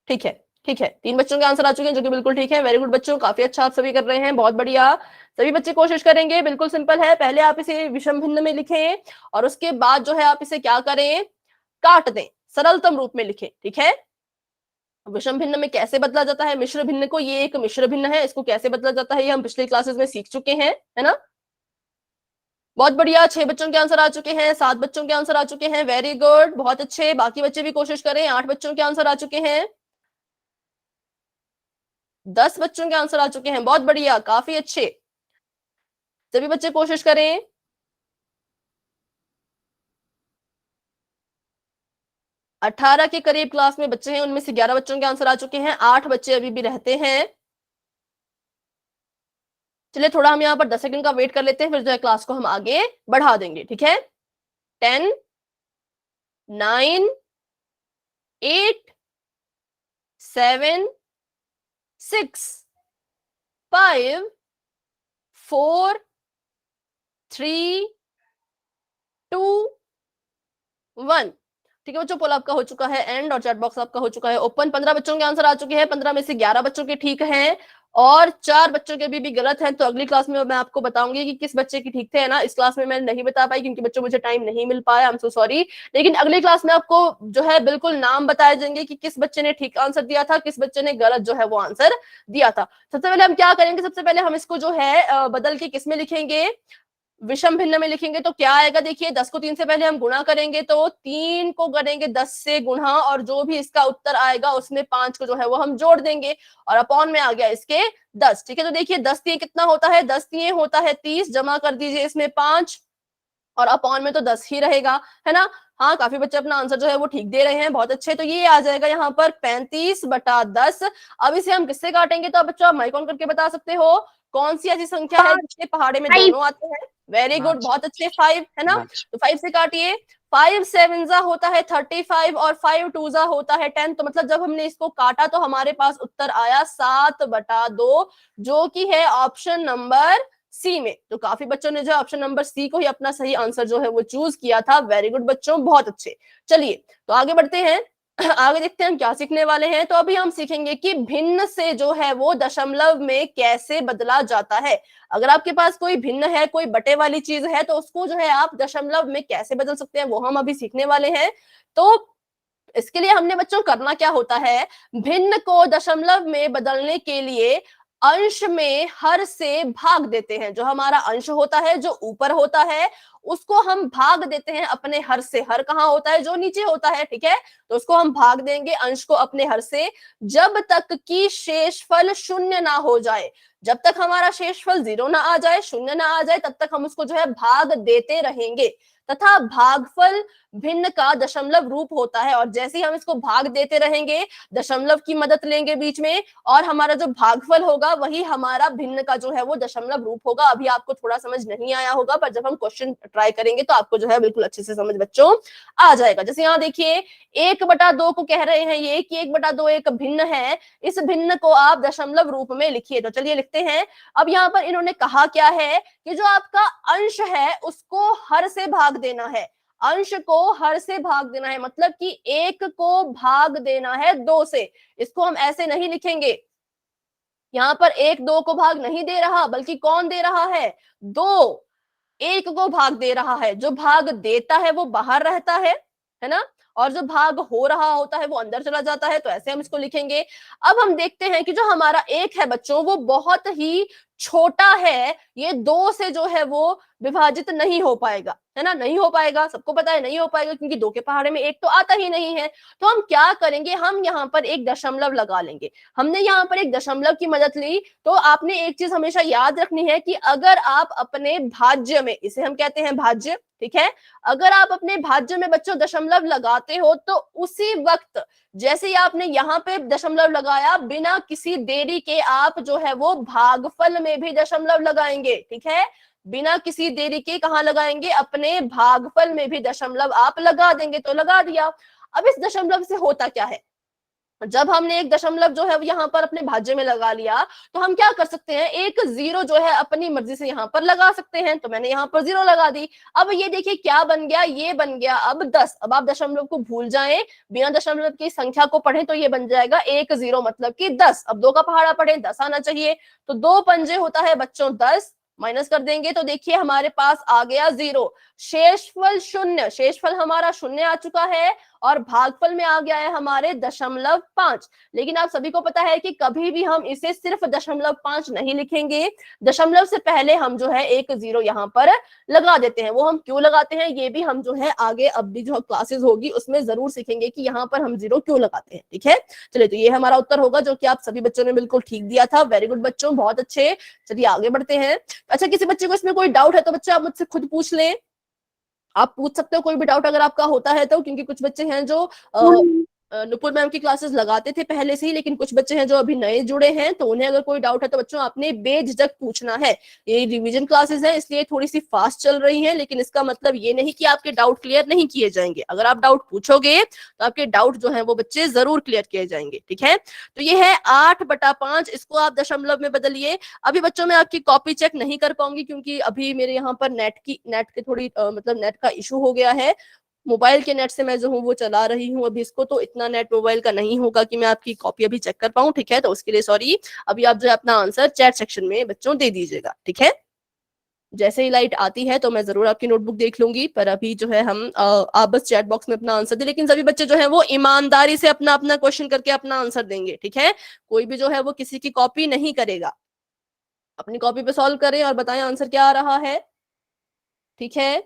ठीक है, ठीक है, 3 बच्चों के आंसर आ चुके हैं जो कि बिल्कुल ठीक है। वेरी गुड बच्चों, काफी अच्छा आप सभी कर रहे हैं, बहुत बढ़िया, सभी बच्चे कोशिश करेंगे। बिल्कुल सिंपल है, पहले आप इसे विषम भिन्न में लिखें, और उसके बाद जो है आप इसे क्या करें, काट दें, सरलतम रूप में लिखें। ठीक है, विषम भिन्न में कैसे बदला जाता है मिश्र भिन्न को, ये एक मिश्र भिन्न है, इसको कैसे बदला जाता है ये हम पिछली क्लासेस में सीख चुके हैं, है ना। बहुत बढ़िया, 6 बच्चों के आंसर आ चुके हैं, 7 बच्चों के आंसर आ चुके हैं, वेरी गुड, बहुत अच्छे, बाकी बच्चे भी कोशिश करें। 8 बच्चों के आंसर आ चुके हैं, 10 बच्चों के आंसर आ चुके हैं, बहुत बढ़िया, काफी अच्छे, सभी बच्चे कोशिश करें। 18 के करीब क्लास में बच्चे हैं, उनमें से 11 बच्चों के आंसर आ चुके हैं, 8 बच्चे अभी भी रहते हैं। चलिए थोड़ा हम यहाँ पर 10 सेकंड का वेट कर लेते हैं, फिर जो है क्लास को हम आगे बढ़ा देंगे। ठीक है, 10, 9, 8 7 6 5 4 3 2 1। ठीक है बच्चों, पोल आपका हो चुका है एंड और चैट बॉक्स आपका हो चुका है ओपन। 15 बच्चों के आंसर आ चुके हैं, 15 में से 11 बच्चों के ठीक हैं और 4 बच्चों के भी गलत हैं। तो अगली क्लास में मैं आपको बताऊंगी कि किस बच्चे की ठीक थे, है ना। इस क्लास में मैं नहीं बता पाई क्योंकि बच्चों मुझे टाइम नहीं मिल पाया, आई एम सो सॉरी। लेकिन अगली क्लास में आपको जो है बिल्कुल नाम बताए जाएंगे कि किस बच्चे ने ठीक आंसर दिया था, किस बच्चे ने गलत जो है वो आंसर दिया था। सबसे पहले हम क्या करेंगे, सबसे पहले हम इसको जो है बदल के किस में लिखेंगे, विषम भिन्न में लिखेंगे। तो क्या आएगा, देखिए 10 को 3 से पहले हम गुणा करेंगे तो 3 को करेंगे 10 से गुणा और जो भी इसका उत्तर आएगा उसमें 5 को जो है वो हम जोड़ देंगे और अपॉन में आ गया इसके 10। ठीक है, तो देखिए 10 3 कितना होता है, 10 3 होता है 30, जमा कर दीजिए इसमें 5 और अपॉन में तो 10 ही रहेगा, है ना। हाँ, काफी बच्चे अपना आंसर जो है वो ठीक दे रहे हैं, बहुत अच्छे। तो ये आ जाएगा यहाँ पर 35/10। अब इसे हम किससे काटेंगे, तो अब बच्चों आप माइक ऑन करके बता सकते हो कौन सी ऐसी संख्या है जिसके पहाड़े में दोनों आते हैं। वेरी गुड, बहुत अच्छे, 5 है ना। तो 5 से काटिए, 5 7 होता है 35 और 5 2 होता है 10। तो मतलब जब हमने इसको काटा तो हमारे पास उत्तर आया 7/2, जो कि है ऑप्शन नंबर सी में। तो काफी बच्चों ने जो ऑप्शन नंबर सी को ही अपना सही आंसर जो है वो चूज किया था। वेरी गुड बच्चों, बहुत अच्छे। चलिए तो आगे बढ़ते हैं, आगे देखते हैं हम क्या सीखने वाले हैं। तो अभी हम सीखेंगे कि भिन्न से जो है वो दशमलव में कैसे बदला जाता है। अगर आपके पास कोई भिन्न है, कोई बटे वाली चीज है, तो उसको जो है आप दशमलव में कैसे बदल सकते हैं वो हम अभी सीखने वाले हैं। तो इसके लिए हमने बच्चों करना क्या होता है, भिन्न को दशमलव में बदलने के लिए अंश में हर से भाग देते हैं। जो हमारा अंश होता है, जो ऊपर होता है, उसको हम भाग देते हैं अपने हर से। हर कहाँ होता है, जो नीचे होता है, ठीक है। तो उसको हम भाग देंगे अंश को अपने हर से जब तक कि शेषफल शून्य ना हो जाए। जब तक हमारा शेषफल 0 ना आ जाए, शून्य ना आ जाए, तब तक हम उसको जो है भाग देते रहेंगे। तथा भागफल भिन्न का दशमलव रूप होता है और जैसे ही हम इसको भाग देते रहेंगे, दशमलव की मदद लेंगे बीच में, और हमारा जो भागफल होगा वही हमारा भिन्न का जो है वो दशमलव रूप होगा। अभी आपको थोड़ा समझ नहीं आया होगा, पर जब हम क्वेश्चन ट्राई करेंगे तो आपको जो है बिल्कुल अच्छे से समझ बच्चों आ जाएगा। जैसे यहाँ देखिए 1/2 को कह रहे हैं ये कि 1/2 एक भिन्न है, इस भिन्न को आप दशमलव रूप में लिखिए। तो चलिए लिखते हैं। अब यहाँ पर इन्होंने कहा क्या है कि जो आपका अंश है उसको हर से भाग देना है। अंश को हर से भाग देना है मतलब कि 1 को भाग देना है 2 से। इसको हम ऐसे नहीं लिखेंगे, यहाँ पर 1 2 को भाग नहीं दे रहा, बल्कि कौन दे रहा है, 2 1 को भाग दे रहा है। जो भाग देता है वो बाहर रहता है ना, और जो भाग हो रहा होता है वो अंदर चला जाता है। तो ऐसे हम इसको लिखेंगे। अब हम देखते हैं कि जो हमारा 1 है बच्चों वो बहुत ही छोटा है, ये 2 से जो है वो विभाजित नहीं हो पाएगा, है ना, नहीं हो पाएगा। सबको पता है नहीं हो पाएगा क्योंकि 2 के पहाड़े में 1 तो आता ही नहीं है। तो हम क्या करेंगे, हम यहाँ पर एक दशमलव लगा लेंगे। हमने यहाँ पर एक दशमलव की मदद ली। तो आपने एक चीज हमेशा याद रखनी है कि अगर आप अपने भाज्य में, इसे हम कहते हैं भाज्य, ठीक है, अगर आप अपने भाज्य में बच्चों दशमलव लगाते हो तो उसी वक्त जैसे ही आपने यहाँ पे दशमलव लगाया, बिना किसी देरी के आप जो है वो भागफल में भी दशमलव लगाएंगे। ठीक है, बिना किसी देरी के कहाँ लगाएंगे, अपने भागफल में भी दशमलव आप लगा देंगे। तो लगा दिया। अब इस दशमलव से होता क्या है, जब हमने एक दशमलव जो है यहाँ पर अपने भाज्य में लगा लिया तो हम क्या कर सकते हैं, एक 0 जो है अपनी मर्जी से यहाँ पर लगा सकते हैं। तो मैंने यहाँ पर 0 लगा दी। अब ये देखिए क्या बन गया, ये बन गया अब 10। अब आप दशमलव को भूल जाएं, बिना दशमलव की संख्या को पढ़ें तो ये बन जाएगा 1 0 मतलब कि 10। अब 2 का पहाड़ा पढ़े, 10 आना चाहिए। तो 2 पंजे होता है बच्चों 10, माइनस कर देंगे तो देखिए हमारे पास आ गया 0। शेषफल शून्य, शेषफल हमारा शून्य आ चुका है और भागफल में आ गया है हमारे 0.5। लेकिन आप सभी को पता है कि कभी भी हम इसे सिर्फ 0.5 नहीं लिखेंगे, दशमलव से पहले हम जो है एक 0 यहाँ पर लगा देते हैं। वो हम क्यों लगाते हैं ये भी हम जो है आगे अब भी जो क्लासेस होगी उसमें जरूर सीखेंगे कि यहाँ पर हम 0 क्यों लगाते हैं। ठीक है, चलिए तो ये हमारा उत्तर होगा जो कि आप सभी बच्चों ने बिल्कुल ठीक दिया था। वेरी गुड बच्चों, बहुत अच्छे। चलिए आगे बढ़ते हैं। अच्छा, किसी बच्चे को इसमें कोई डाउट है तो बच्चे आप मुझसे खुद पूछ लें, आप पूछ सकते हो कोई भी डाउट अगर आपका होता है तो, क्योंकि कुछ बच्चे हैं जो नुपुर मैम की क्लासेस लगाते थे पहले से ही, लेकिन कुछ बच्चे हैं जो अभी नए जुड़े हैं, तो उन्हें अगर कोई डाउट है तो बच्चों आपने बेझिझक पूछना है। ये रिवीजन क्लासेस है इसलिए थोड़ी सी फास्ट चल रही है, लेकिन इसका मतलब ये नहीं कि आपके डाउट क्लियर नहीं किए जाएंगे। अगर आप डाउट पूछोगे तो आपके डाउट जो है वो बच्चे जरूर क्लियर किए जाएंगे, ठीक है। तो ये है 8/5, इसको आप दशमलव में बदलिए। अभी बच्चों मैं आपकी कॉपी चेक नहीं कर पाऊंगी क्योंकि अभी मेरे यहाँ पर नेट के थोड़ी मतलब नेट का इशू हो गया है। मोबाइल के नेट से मैं जो हूँ वो चला रही हूँ अभी इसको, तो इतना नेट मोबाइल का नहीं होगा कि मैं आपकी कॉपी अभी चेक कर पाऊँ, ठीक है। तो उसके लिए सॉरी। अभी आप जो है अपना आंसर चैट सेक्शन में बच्चों दे दीजिएगा, ठीक है। जैसे ही लाइट आती है तो मैं जरूर आपकी नोटबुक देख लूंगी, पर अभी जो है हम आप बस चैट बॉक्स में अपना आंसर दे। लेकिन सभी बच्चे जो है वो ईमानदारी से अपना अपना क्वेश्चन करके अपना आंसर देंगे, ठीक है। कोई भी जो है वो किसी की कॉपी नहीं करेगा। अपनी कॉपी पे सॉल्व करें और बताएं आंसर क्या आ रहा है, ठीक है।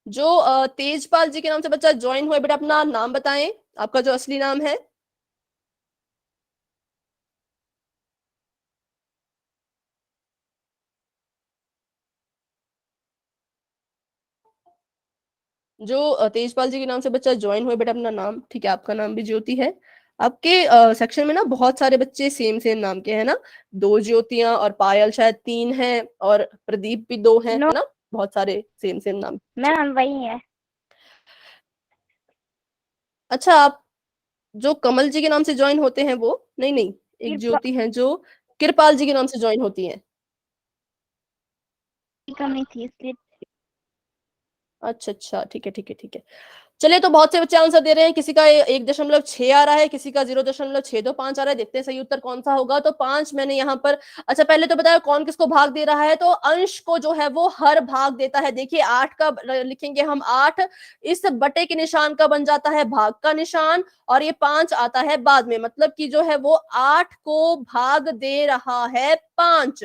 जो तेजपाल जी के नाम से बच्चा ज्वाइन हुआ है, बेटा अपना नाम बताएं, आपका जो असली नाम है। जो तेजपाल जी के नाम से बच्चा ज्वाइन हुआ है, बेटा अपना नाम, ठीक है। आपका नाम भी ज्योति है। आपके सेक्शन में ना बहुत सारे बच्चे सेम सेम नाम के हैं ना, 2 ज्योतियां और पायल शायद 3 हैं और प्रदीप भी 2 हैं, नो है ना। बहुत सारे सेम सेम नाम। मैम वही है। अच्छा, आप जो कमल जी के नाम से ज्वाइन होते हैं वो नहीं नहीं, एक कृपा ज्योति है जो कृपाल जी के नाम से ज्वाइन होती है। की कमी थी इसलिए। अच्छा अच्छा, ठीक है ठीक है ठीक है। चलिए, तो बहुत से बच्चे आंसर दे रहे हैं। किसी का 1.6 आ रहा है, किसी का 0.625 आ रहा है। देखते हैं सही उत्तर कौन सा होगा। तो 5 मैंने यहाँ पर, अच्छा पहले तो बताया कौन किसको भाग दे रहा है। तो अंश को जो है वो हर भाग देता है। देखिए 8 का लिखेंगे हम 8, इस बटे के निशान का बन जाता है भाग का निशान, और ये 5 आता है बाद में, मतलब कि जो है वो 8 को भाग दे रहा है 5,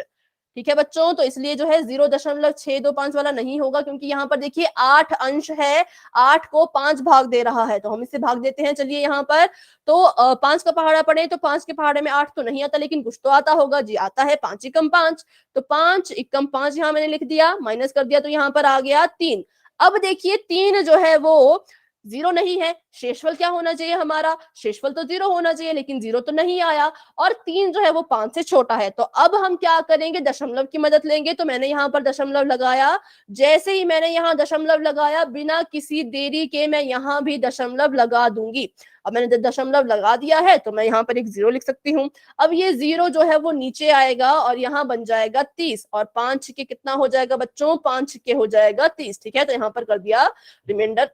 ठीक है बच्चों। तो इसलिए जो है 0.625 वाला नहीं होगा, क्योंकि यहाँ पर देखिए 8 अंश है, 8 को 5 भाग दे रहा है, तो हम इसे भाग देते हैं। चलिए यहाँ पर तो 5 का पहाड़ा पड़े तो 5 के पहाड़े में 8 तो नहीं आता, लेकिन कुछ तो आता होगा जी। आता है 5 एकम 5, तो 5 एकम 5 यहाँ मैंने लिख दिया, माइनस कर दिया, तो यहाँ पर आ गया 3। अब देखिए 3 जो है वो 0 नहीं है। शेषफल क्या होना चाहिए हमारा, शेषफल तो 0 होना चाहिए, लेकिन 0 तो नहीं आया। और 3 जो है वो 5 से छोटा है। तो अब हम क्या करेंगे, दशमलव की मदद लेंगे। तो मैंने यहाँ पर दशमलव लगाया। जैसे ही मैंने यहाँ दशमलव लगाया, बिना किसी देरी के मैं यहाँ भी दशमलव लगा दूंगी। अब मैंने दशमलव लगा दिया है तो मैं यहाँ पर एक 0 लिख सकती हूँ। अब ये 0 जो है वो नीचे आएगा और यहाँ बन जाएगा 30, और 5 के कितना हो जाएगा बच्चों, 5 के हो जाएगा 30, ठीक है। तो यहाँ पर कर दिया रिमाइंडर,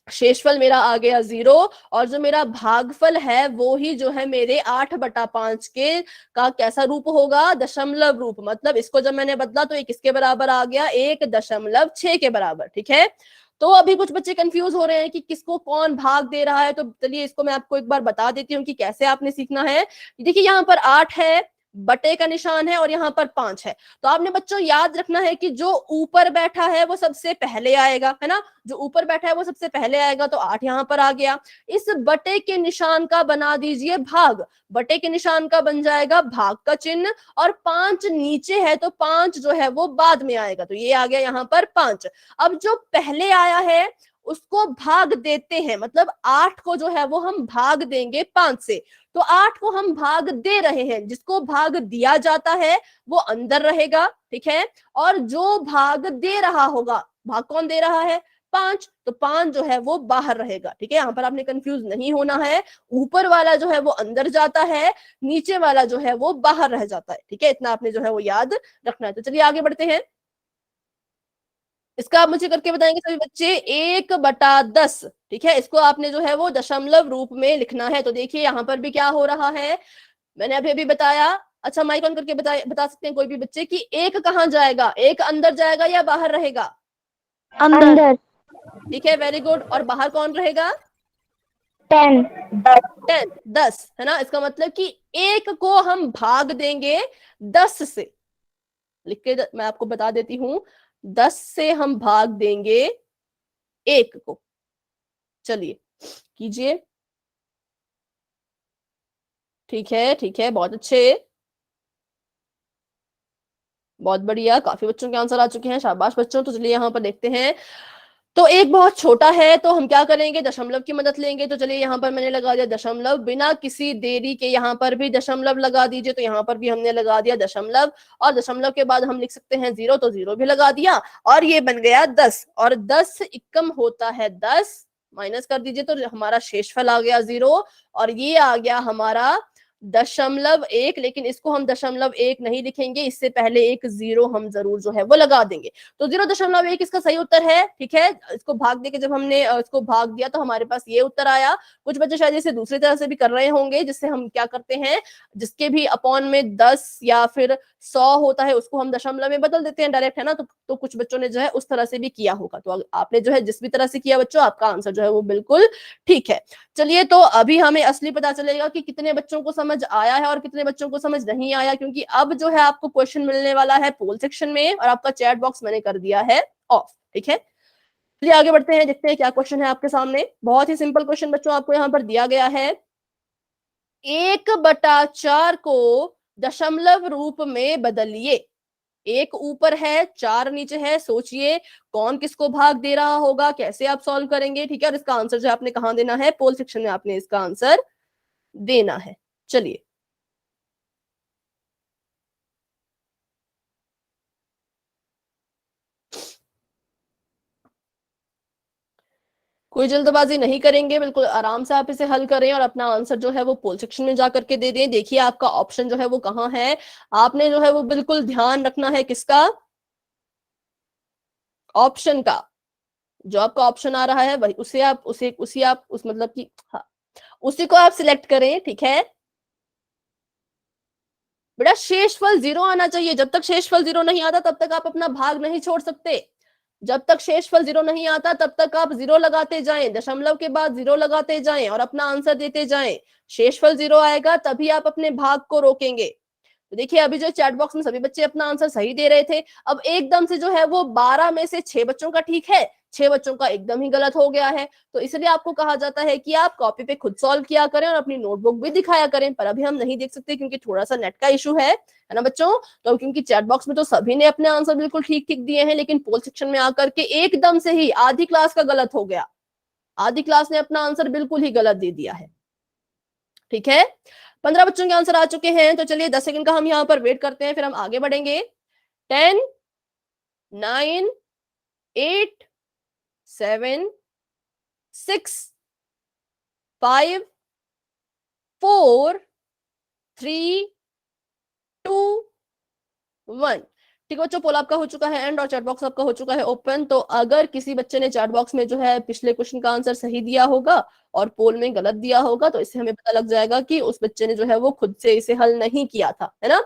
शेषफल मेरा आ गया 0, और जो मेरा भागफल है वो ही जो है मेरे 8/5 के का कैसा रूप होगा, दशमलव रूप। मतलब इसको जब मैंने बदला तो ये किसके बराबर आ गया, 1.6 के बराबर, ठीक है। तो अभी कुछ बच्चे कंफ्यूज हो रहे हैं कि किसको कौन भाग दे रहा है। तो चलिए इसको मैं आपको एक बार बता देती हूँ कि कैसे आपने सीखना है। देखिए यहाँ पर 8 है, बटे का निशान है, और यहाँ पर 5 है। तो आपने बच्चों याद रखना है कि जो ऊपर बैठा है वो सबसे पहले आएगा, है ना। जो ऊपर बैठा है वो सबसे पहले आएगा, तो 8 यहाँ पर आ गया। इस बटे के निशान का बना दीजिए भाग, बटे के निशान का बन जाएगा भाग का चिन्ह, और 5 नीचे है तो 5 जो है वो बाद में आएगा, तो ये आ गया यहाँ पर 5। अब जो पहले आया है उसको भाग देते हैं, मतलब 8 को जो है वो हम भाग देंगे 5 से। तो 8 को हम भाग दे रहे हैं, जिसको भाग दिया जाता है वो अंदर रहेगा, ठीक है। और जो भाग दे रहा होगा, भाग कौन दे रहा है, 5, तो 5 जो है वो बाहर रहेगा, ठीक है। यहाँ पर आपने कंफ्यूज नहीं होना है। ऊपर वाला जो है वो अंदर जाता है, नीचे वाला जो है वो बाहर रह जाता है, ठीक है। इतना आपने जो है वो याद रखना है। तो चलिए आगे बढ़ते हैं। इसका आप मुझे करके बताएंगे सभी बच्चे, 1/10, ठीक है। इसको आपने जो है वो दशमलव रूप में लिखना है। तो देखिए यहाँ पर भी क्या हो रहा है, मैंने अभी अभी बताया। अच्छा माइक ऑन करके बता सकते हैं कोई भी बच्चे कि 1 कहाँ जाएगा, 1 अंदर जाएगा या बाहर रहेगा, अंदर। ठीक है, वेरी गुड। और बाहर कौन रहेगा, 10। 10, 10, है ना। इसका मतलब कि 1 को हम भाग देंगे 10 से, लिख के मैं आपको बता देती हूँ, 10 से हम भाग देंगे 1 को। चलिए कीजिए, ठीक है ठीक है, बहुत अच्छे, बहुत बढ़िया, काफी बच्चों के आंसर आ चुके हैं, शाबाश बच्चों। तो चलिए यहाँ पर देखते हैं। तो एक बहुत छोटा है, तो हम क्या करेंगे, दशमलव की मदद लेंगे। तो चलिए यहाँ पर मैंने लगा दिया दशमलव, बिना किसी देरी के यहाँ पर भी दशमलव लगा दीजिए। तो यहाँ पर भी हमने लगा दिया दशमलव, और दशमलव के बाद हम लिख सकते हैं 0, तो 0 भी लगा दिया, और ये बन गया 10। और 10 एकम होता है 10, माइनस कर दीजिए तो हमारा शेषफल आ गया 0, और ये आ गया हमारा 0.1। लेकिन इसको हम 0.1 नहीं लिखेंगे, इससे पहले एक 0 हम जरूर जो है वो लगा देंगे। तो 0.1 इसका सही उत्तर है। ठीक है, इसको भाग देके जब हमने इसको भाग दिया तो हमारे पास ये उत्तर आया। कुछ बच्चे शायद इसे दूसरी तरह से भी कर रहे होंगे, जिससे हम क्या करते हैं, जिसके भी अपॉन में 10 या फिर 100 होता है उसको हम दशमलव में बदल देते हैं डायरेक्ट, है ना। तो कुछ बच्चों ने जो है उस तरह से भी किया होगा। तो आपने जो है जिस भी तरह से किया बच्चों, आपका आंसर जो है वो बिल्कुल ठीक है। चलिए, तो अभी हमें असली पता चलेगा कि कितने बच्चों को समझ आया है और कितने बच्चों को समझ नहीं आया, क्योंकि अब जो है आपको क्वेश्चन मिलने वाला है पोल सेक्शन में, और आपका चैट बॉक्स मैंने कर दिया है ऑफ। ठीक है, चलिए आगे बढ़ते हैं, देखते हैं क्या क्वेश्चन है आपके सामने। बहुत ही सिंपल क्वेश्चन बच्चों आपको यहाँ पर दिया गया है। 1/4 को दशमलव रूप में बदलिए। 1 ऊपर है, 4 नीचे है, सोचिए कौन किसको भाग दे रहा होगा, कैसे आप सॉल्व करेंगे। ठीक है, और इसका आंसर जो आपने कहाँ देना है, पोल सेक्शन में आपने इसका आंसर देना है। चलिए, कोई जल्दबाजी नहीं करेंगे, बिल्कुल आराम से आप इसे हल करें और अपना आंसर जो है वो पोल सेक्शन में जाकर के दे दें। देखिए आपका ऑप्शन जो है वो कहाँ है, आपने जो है वो बिल्कुल ध्यान रखना है किसका, ऑप्शन का। जो आपका ऑप्शन आ रहा है वही उसे आप उसी आप उस मतलब की, हाँ, उसी को आप सिलेक्ट करें। ठीक है बेटा, शेषफल 0 आना चाहिए। जब तक शेषफल 0 नहीं आता तब तक आप अपना भाग नहीं छोड़ सकते। जब तक शेषफल 0 नहीं आता तब तक आप 0 लगाते जाएं, दशमलव के बाद 0 लगाते जाएं और अपना आंसर देते जाएं। शेषफल 0 आएगा तभी आप अपने भाग को रोकेंगे। तो देखिए अभी जो चैट बॉक्स में सभी बच्चे अपना आंसर सही दे रहे थे, अब एकदम से जो है वो 12 में से 6 बच्चों का ठीक है, 6 बच्चों का एकदम ही गलत हो गया है। तो इसलिए आपको कहा जाता है कि आप कॉपी पे खुद सॉल्व किया करें और अपनी नोटबुक भी दिखाया करें। पर अभी हम नहीं देख सकते क्योंकि थोड़ा सा नेट का इशू है ना बच्चों। तो क्योंकि चैट बॉक्स में तो सभी ने अपने आंसर बिल्कुल ठीक ठीक दिए हैं, लेकिन पोल सेक्शन में आकर के एकदम से ही आधी क्लास का गलत हो गया, आधी क्लास ने अपना आंसर बिल्कुल ही गलत दे दिया है। ठीक है, 15 बच्चों के आंसर आ चुके हैं। तो चलिए 10 सेकंड का हम यहाँ पर वेट करते हैं, फिर हम आगे बढ़ेंगे। 10, 9, 8, 7, 6, 5, 4, 3, 2, 1। ठीक है बच्चों, पोल आपका हो चुका है एंड और चैट बॉक्स आपका हो चुका है ओपन। तो अगर किसी बच्चे ने चैट बॉक्स में जो है पिछले क्वेश्चन का आंसर सही दिया होगा और पोल में गलत दिया होगा, तो इससे हमें पता लग जाएगा कि उस बच्चे ने जो है वो खुद से इसे हल नहीं किया था, है ना।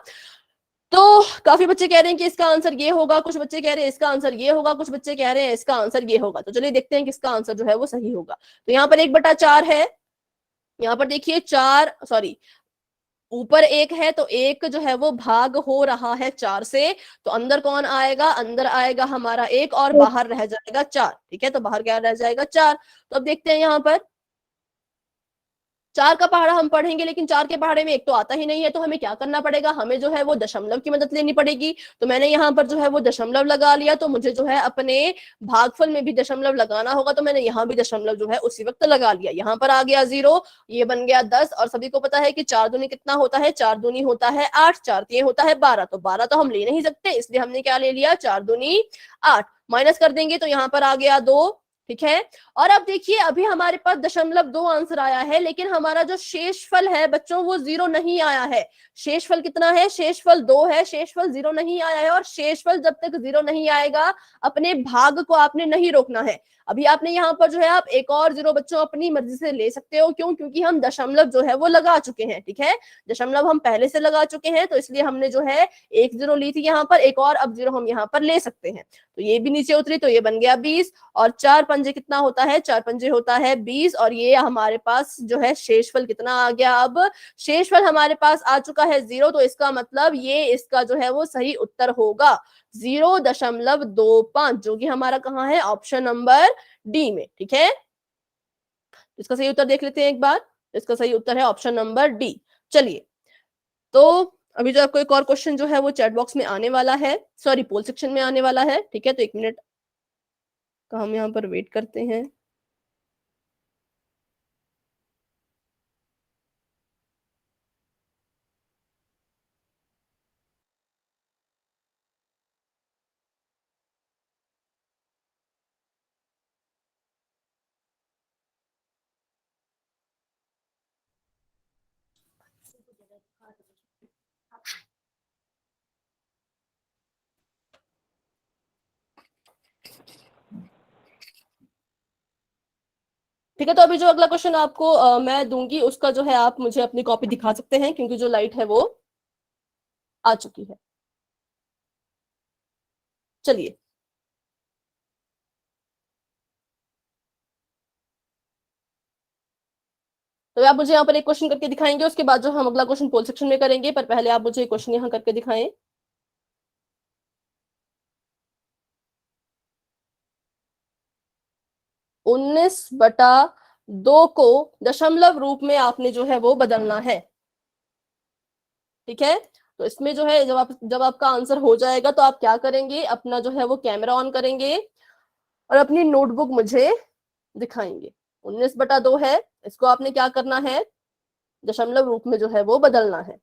तो काफी बच्चे कह रहे हैं कि इसका आंसर ये होगा, कुछ बच्चे कह रहे हैं इसका आंसर ये होगा, कुछ बच्चे कह रहे हैं इसका आंसर ये होगा। तो चलिए देखते हैं किसका आंसर जो है वो सही होगा। तो यहाँ पर 1/4 है, यहाँ पर देखिए 4, सॉरी ऊपर 1 है, तो 1 जो है वो भाग हो रहा है 4 से। तो अंदर कौन आएगा, अंदर आएगा हमारा 1 और बाहर रह जाएगा 4। ठीक है, तो बाहर क्या रह जाएगा 4। तो अब देखते हैं यहाँ पर 4 का पहाड़ा हम पढ़ेंगे, लेकिन 4 के पहाड़े में 1 तो आता ही नहीं है। तो हमें क्या करना पड़ेगा, हमें जो है वो दशमलव की मदद लेनी पड़ेगी। तो मैंने यहाँ पर जो है वो दशमलव लगा लिया, तो मुझे जो है अपने भागफल में भी दशमलव लगाना होगा। तो मैंने यहाँ भी दशमलव जो है उसी वक्त लगा लिया। यहाँ पर आ गया 0, ये बन गया 10। और सभी को पता है कि 4 दूनी कितना होता है, 4 दूनी होता है 8, 4 तीन होता है 12। तो 12 तो हम ले नहीं सकते, इसलिए हमने क्या ले लिया, 4 दूनी 8। माइनस कर देंगे तो यहाँ पर आ गया 2। ठीक है, और अब देखिए अभी हमारे पास 0.2 आंसर आया है, लेकिन हमारा जो शेषफल है बच्चों वो 0 नहीं आया है। शेषफल कितना है, शेषफल 2 है, शेषफल 0 नहीं आया है। और शेषफल जब तक 0 नहीं आएगा अपने भाग को आपने नहीं रोकना है। अभी आपने यहाँ पर जो है आप एक और 0 बच्चों अपनी मर्जी से ले सकते हो। क्यों, क्योंकि हम दशमलव जो है वो लगा चुके हैं। ठीक है, दशमलव हम पहले से लगा चुके हैं, तो इसलिए हमने जो है 1 0 ली थी यहाँ पर, एक और अब 0 हम यहाँ पर ले सकते हैं। तो ये भी नीचे उतरी, तो ये बन गया 20। और 4 पंजे कितना होता है, 4 पंजे होता है 20। और ये हमारे पास जो है शेषफल कितना आ गया, अब शेषफल हमारे पास आ चुका है 0। तो इसका मतलब ये इसका जो है वो सही उत्तर होगा 0.25, जो कि हमारा कहाँ है, ऑप्शन नंबर डी में। ठीक है, इसका सही उत्तर देख लेते हैं एक बार। इसका सही उत्तर है ऑप्शन नंबर डी। चलिए, तो अभी जो आपको एक और क्वेश्चन जो है वो चैट बॉक्स में आने वाला है, सॉरी पोल सेक्शन में आने वाला है। ठीक है, तो 1 मिनट का हम यहाँ पर वेट करते हैं। ठीक है, तो अभी जो अगला क्वेश्चन आपको मैं दूंगी उसका जो है आप मुझे अपनी कॉपी दिखा सकते हैं, क्योंकि जो लाइट है वो आ चुकी है। चलिए, तो आप मुझे यहाँ पर एक क्वेश्चन करके दिखाएंगे, उसके बाद जो हम अगला क्वेश्चन पोल सेक्शन में करेंगे, पर पहले आप मुझे एक क्वेश्चन यहाँ करके दिखाएं। 19/2 को दशमलव रूप में आपने जो है वो बदलना है। ठीक है, तो इसमें जो है जब आपका आंसर हो जाएगा तो आप क्या करेंगे, अपना जो है वो कैमरा ऑन करेंगे और अपनी नोटबुक मुझे दिखाएंगे। 19/2 है, इसको आपने क्या करना है, दशमलव रूप में जो है वो बदलना है।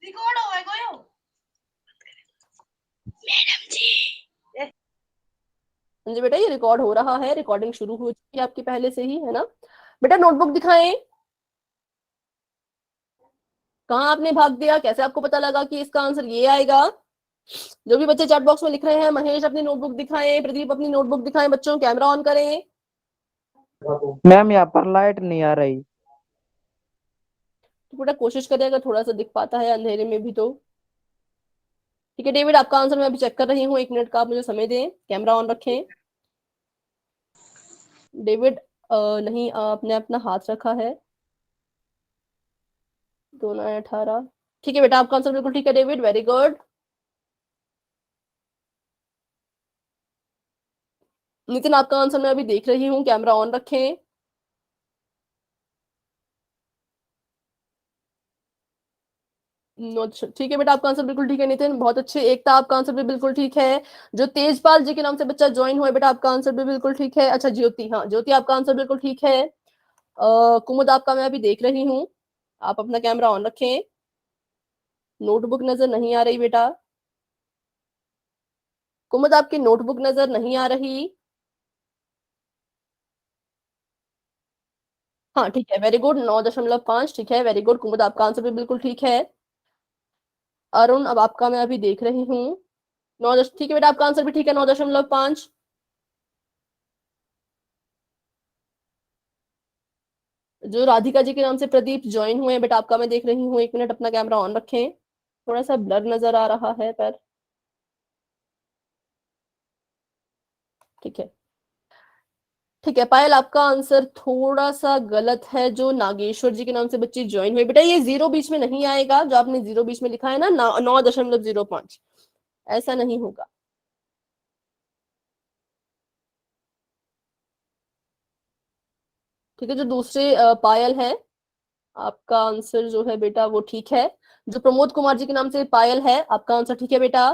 रिकॉर्ड हो गया मैडम जी। जी बेटा, ये रिकॉर्ड हो रहा है, रिकॉर्डिंग शुरू हो चुकी है आपकी पहले से ही, है ना। बेटा नोटबुक दिखाएं, कहाँ आपने भाग दिया, कैसे आपको पता लगा कि इसका आंसर ये आएगा। जो भी बच्चे चैट बॉक्स में लिख रहे हैं, महेश अपनी नोटबुक दिखाएं, प्रदीप अपनी नोटबुक दिखाएं, बच्चों कैमरा ऑन करें। मैम यहाँ पर लाइट नहीं आ रही। तो बेटा कोशिश करें, अगर थोड़ा सा दिख पाता है अंधेरे में भी तो। ठीक है डेविड, आपका आंसर मैं अभी चेक कर रही हूँ, 1 मिनट का आप मुझे समय दें, कैमरा ऑन रखें। डेविड नहीं, आपने अपना हाथ रखा है। 2/9/18। ठीक है बेटा, आपका आंसर बिल्कुल ठीक है डेविड, वेरी गुड। नितिन, आपका आंसर मैं अभी देख रही हूँ, कैमरा ऑन रखें। ठीक है बेटा, आपका आंसर बिल्कुल ठीक है नितिन, बहुत अच्छे। एकता, आपका आंसर भी बिल्कुल ठीक है। जो तेजपाल जी के नाम से बच्चा ज्वाइन हुआ है, बेटा आपका आंसर भी बिल्कुल ठीक है। अच्छा ज्योति, हाँ ज्योति आपका आंसर बिल्कुल ठीक है। कुमुद, आपका मैं अभी देख रही हूँ, आप अपना कैमरा ऑन रखें। नोटबुक नजर नहीं आ रही बेटा। कुमुद, आपकी नोटबुक नजर नहीं आ रही। हाँ ठीक है, वेरी गुड, 9.5, ठीक है, वेरी गुड कुमुद, आपका आंसर भी बिल्कुल ठीक है। अरुण, अब आपका मैं अभी देख रही हूँ, ठीक है बेटा, आपका आंसर भी ठीक है, 9.5। जो राधिका जी के नाम से प्रदीप ज्वाइन हुए हैं, बेटा आपका मैं देख रही हूँ, 1 मिनट अपना कैमरा ऑन रखें। थोड़ा सा ब्लर नजर आ रहा है पर ठीक है। ठीक है पायल, आपका आंसर थोड़ा सा गलत है। जो नागेश्वर जी के नाम से बच्ची ज्वाइन हुई, बेटा ये 0 बीच में नहीं आएगा, जो आपने 0 बीच में लिखा है ना, 9.05, ऐसा नहीं होगा। ठीक है, जो दूसरे पायल है, आपका आंसर जो है बेटा वो ठीक है। जो प्रमोद कुमार जी के नाम से पायल है, आपका आंसर ठीक है बेटा।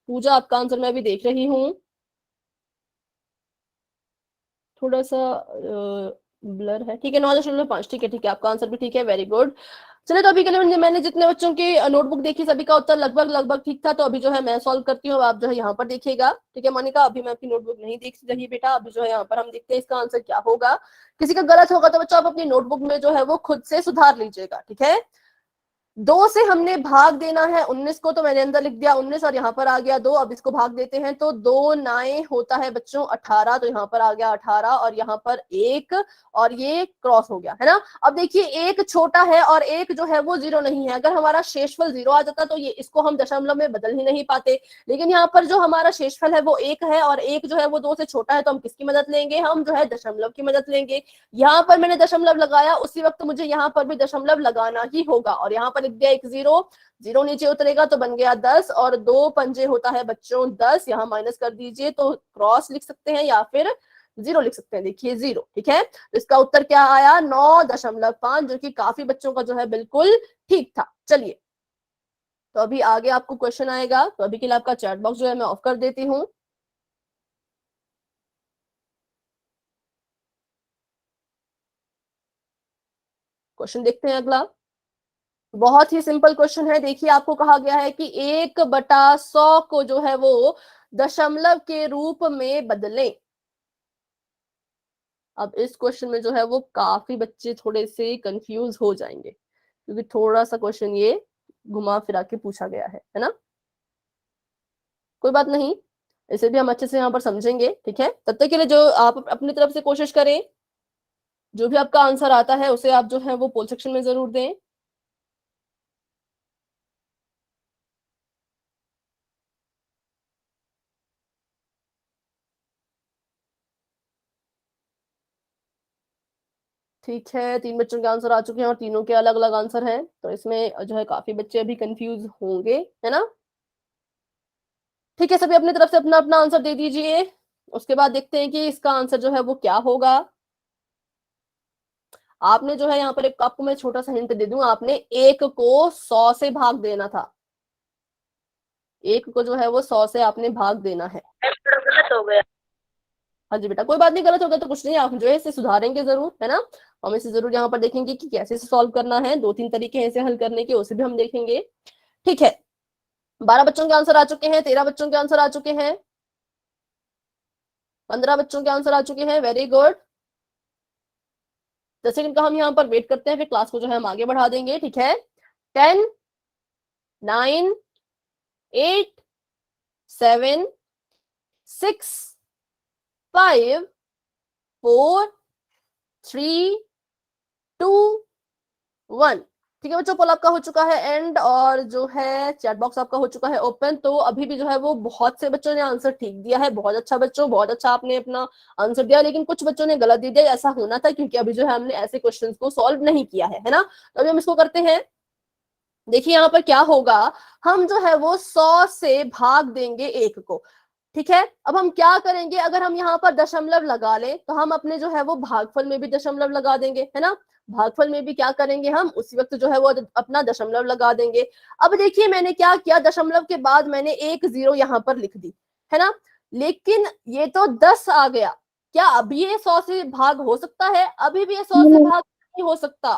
पूजा, आपका आंसर मैं अभी देख रही हूँ, थोड़ा सा ब्लर है। ठीक है, 9.5, ठीक है ठीक है, आपका आंसर भी ठीक है, वेरी गुड। चलिए, तो अभी के लिए मैंने जितने बच्चों की नोटबुक देखी, सभी का उत्तर लगभग लगभग ठीक था। तो अभी जो है मैं सॉल्व करती हूँ, आप जो है यहाँ पर देखिएगा। ठीक है मोनिका, अभी मैं आपकी नोटबुक नहीं देख रही बेटा, अभी जो है यहाँ पर हम देखते हैं इसका आंसर क्या होगा। किसी का गलत होगा तो बच्चों आप अपनी नोटबुक में जो है वो खुद से सुधार लीजिएगा। ठीक है, 2 से हमने भाग देना है 19 को, तो मैंने अंदर लिख दिया 19 और यहाँ पर आ गया 2। अब इसको भाग देते हैं तो 2 9 होता है बच्चों 18, तो यहाँ पर आ गया 18 और यहाँ पर 1 और ये क्रॉस हो गया, है ना। अब देखिए, एक छोटा है और एक जो है वो 0 नहीं है। अगर हमारा शेषफल 0 आ जाता तो ये इसको हम दशमलव में बदल ही नहीं पाते, लेकिन यहाँ पर जो हमारा शेषफल है वो 1 है और 1 जो है वो 2 से छोटा है, तो हम किसकी मदद लेंगे, हम जो है दशमलव की मदद लेंगे। यहाँ पर मैंने दशमलव लगाया, उसी वक्त मुझे यहाँ पर भी दशमलव लगाना ही होगा, और यहाँ पर लिख दिया एक 0, 0 नीचे उतरेगा तो बन गया 10 और 2 पंजे होता है बच्चों 10, यहाँ माइनस कर दीजिए तो क्रॉस लिख सकते हैं या फिर 0 लिख सकते हैं। देखिए 0, ठीक है, तो इसका उत्तर क्या आया, 9.5, जो कि काफी बच्चों का जो है बिल्कुल ठीक था। चलिए, तो अभी आगे आपको क्वेश्चन आएगा, तो अभी के लिए आपका चैट बॉक्स जो है मैं ऑफ कर देती हूँ। क्वेश्चन देखते हैं अगला। बहुत ही सिंपल क्वेश्चन है। देखिए आपको कहा गया है कि 1/100 को जो है वो दशमलव के रूप में बदलें। अब इस क्वेश्चन में जो है वो काफी बच्चे थोड़े से कंफ्यूज हो जाएंगे, क्योंकि थोड़ा सा क्वेश्चन ये घुमा फिरा के पूछा गया है ना। कोई बात नहीं, इसे भी हम अच्छे से यहाँ पर समझेंगे, ठीक है। तब तक के लिए जो आप अपनी तरफ से कोशिश करें, जो भी आपका आंसर आता है उसे आप जो है वो पोल सेक्शन में जरूर दें। ठीक है, 3 बच्चों के आंसर आ चुके हैं और तीनों के अलग अलग आंसर हैं, तो इसमें जो है काफी बच्चे अभी कंफ्यूज होंगे, है ना। ठीक है, सभी अपनी तरफ से अपना अपना आंसर दे दीजिए। उसके बाद देखते हैं कि इसका आंसर जो है वो क्या होगा। आपने जो है यहाँ पर एक, आपको मैं छोटा सा हिंट दे दूं, आपने 1 को 100 से भाग देना था। 1 को जो है वो 100 से आपने भाग देना है। गलत हो गया। हाँ जी बेटा, कोई बात नहीं, गलत हो गया तो कुछ नहीं, आप जो है इसे सुधारेंगे जरूर, है ना। हम इसे जरूर यहाँ पर देखेंगे कि कैसे इसे सॉल्व करना है। 2-3 तरीके हैं इसे हल करने के, उसे भी हम देखेंगे। ठीक है, 12 बच्चों के आंसर आ चुके हैं, 13 बच्चों के आंसर आ चुके हैं, 15 बच्चों के आंसर आ चुके हैं। Very good. 10 सेकंड का हम यहाँ पर वेट करते हैं, फिर क्लास को जो है हम आगे बढ़ा देंगे, ठीक है। 10, 9, 8, 7, 6, 5, 4, 3, 2, 1। ठीक है बच्चों, पोल आपका हो चुका है एंड, और जो है चैट बॉक्स आपका हो चुका है ओपन। तो अभी भी जो है वो बहुत से बच्चों ने आंसर ठीक दिया है। बहुत अच्छा बच्चों, बहुत अच्छा आपने अपना आंसर दिया, लेकिन कुछ बच्चों ने गलत दे दिया। ऐसा होना था क्योंकि अभी जो है हमने ऐसे क्वेश्चंस को सॉल्व नहीं किया है ना। तो अभी हम इसको करते हैं। देखिए यहाँ पर क्या होगा, हम जो है वो 100 से भाग देंगे 1 को, ठीक है। अब हम क्या करेंगे, अगर हम यहाँ पर दशमलव लगा लें तो हम अपने जो है वो भागफल में भी दशमलव लगा देंगे, है ना। भागफल में भी क्या करेंगे, हम उसी वक्त जो है वो अपना दशमलव लगा देंगे। अब देखिए मैंने क्या किया, दशमलव के बाद मैंने 1 0 यहाँ पर लिख दी, है ना। लेकिन ये तो 10 आ गया। क्या अभी ये 100 से भाग हो सकता है? अभी भी ये 100 से भाग नहीं हो सकता,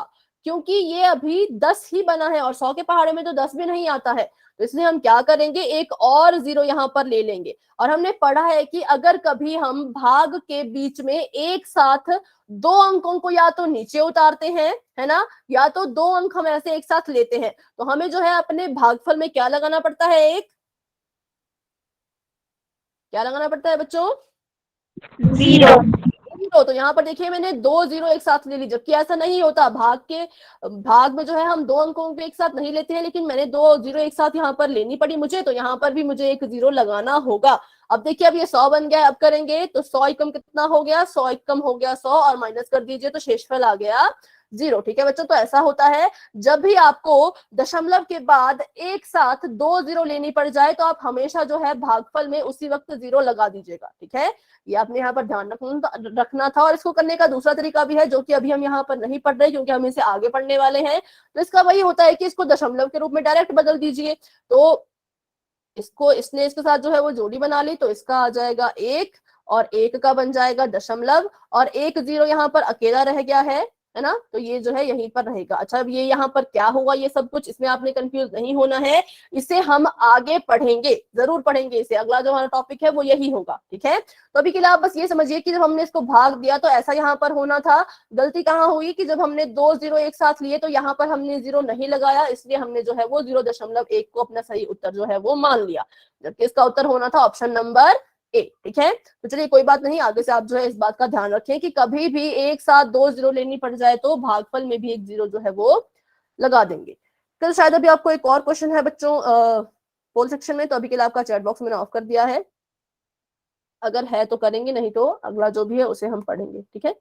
क्योंकि ये अभी 10 ही बना है और 100 के पहाड़े में तो 10 भी नहीं आता है। तो इसलिए हम क्या करेंगे, एक और 0 यहाँ पर ले लेंगे। और हमने पढ़ा है कि अगर कभी हम भाग के बीच में एक साथ 2 अंकों को या तो नीचे उतारते हैं, है ना, या तो 2 अंक हम ऐसे एक साथ लेते हैं, तो हमें जो है अपने भागफल में क्या लगाना पड़ता है, एक क्या लगाना पड़ता है बच्चों, 0। तो यहाँ पर देखिए मैंने 2 0 एक साथ ले ली, जबकि ऐसा नहीं होता। भाग में जो है हम 2 अंकों को एक साथ नहीं लेते हैं, लेकिन मैंने 2 0 एक साथ यहाँ पर लेनी पड़ी मुझे, तो यहाँ पर भी मुझे एक 0 लगाना होगा। अब देखिए अब ये 100 बन गया है। अब करेंगे तो 100 एकम कितना हो गया, 100 एकम हो गया 100, और माइनस कर दीजिए तो शेषफल आ गया 0। ठीक है बच्चों, तो ऐसा होता है जब भी आपको दशमलव के बाद एक साथ 2 0 लेनी पड़ जाए, तो आप हमेशा जो है भागफल में उसी वक्त 0 लगा दीजिएगा, ठीक है। ये आपने यहाँ पर ध्यान रखना था। और इसको करने का दूसरा तरीका भी है, जो कि अभी हम यहाँ पर नहीं पढ़ रहे क्योंकि हम इसे आगे पढ़ने वाले हैं। तो इसका वही होता है कि इसको दशमलव के रूप में डायरेक्ट बदल दीजिए। तो इसने इसके साथ जो है वो जोड़ी बना ली, तो इसका आ जाएगा 1 और 1 का बन जाएगा दशमलव, और 1 0 यहाँ पर अकेला रह गया है ना। तो ये जो है यहीं पर रहेगा। अच्छा, अब ये यहाँ पर क्या हुआ, ये सब कुछ इसमें आपने कंफ्यूज नहीं होना है, इसे हम आगे पढ़ेंगे, जरूर पढ़ेंगे इसे। अगला जो हमारा टॉपिक है वो यही होगा, ठीक है। तो अभी के लिए आप बस ये समझिए कि जब हमने इसको भाग दिया तो ऐसा यहाँ पर होना था। गलती कहाँ हुई कि जब हमने 2 0 एक साथ लिए तो यहाँ पर हमने 0 नहीं लगाया, इसलिए हमने जो है वो 0.1 को अपना सही उत्तर जो है वो मान लिया, जबकि इसका उत्तर होना था ऑप्शन नंबर ए, ठीक है। तो चलिए कोई बात नहीं, आगे से आप जो है इस बात का ध्यान रखें कि कभी भी एक साथ 2 0 लेनी पड़ जाए तो भागफल में भी एक 0 जो है वो लगा देंगे। कल शायद अभी आपको एक और क्वेश्चन है बच्चों पोल सेक्शन में, तो अभी के लिए आपका चैट बॉक्स मैंने ऑफ कर दिया है। अगर है तो करेंगे, नहीं तो अगला जो भी है उसे हम पढ़ेंगे, ठीक है।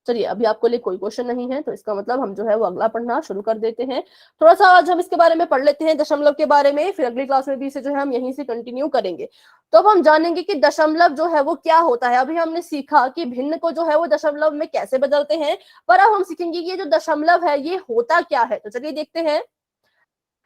चलिए, अभी आपको लिए कोई क्वेश्चन नहीं है, तो इसका मतलब हम जो है वो अगला पढ़ना शुरू कर देते हैं। थोड़ा सा आज हम इसके बारे में पढ़ लेते हैं, दशमलव के बारे में, फिर अगली क्लास में भी इसे जो है हम यहीं से कंटिन्यू करेंगे। तो अब हम जानेंगे कि दशमलव जो है वो क्या होता है। अभी हमने सीखा कि भिन्न को जो है वो दशमलव में कैसे बदलते हैं, पर अब हम सीखेंगे कि ये जो दशमलव है ये होता क्या है। तो चलिए देखते हैं।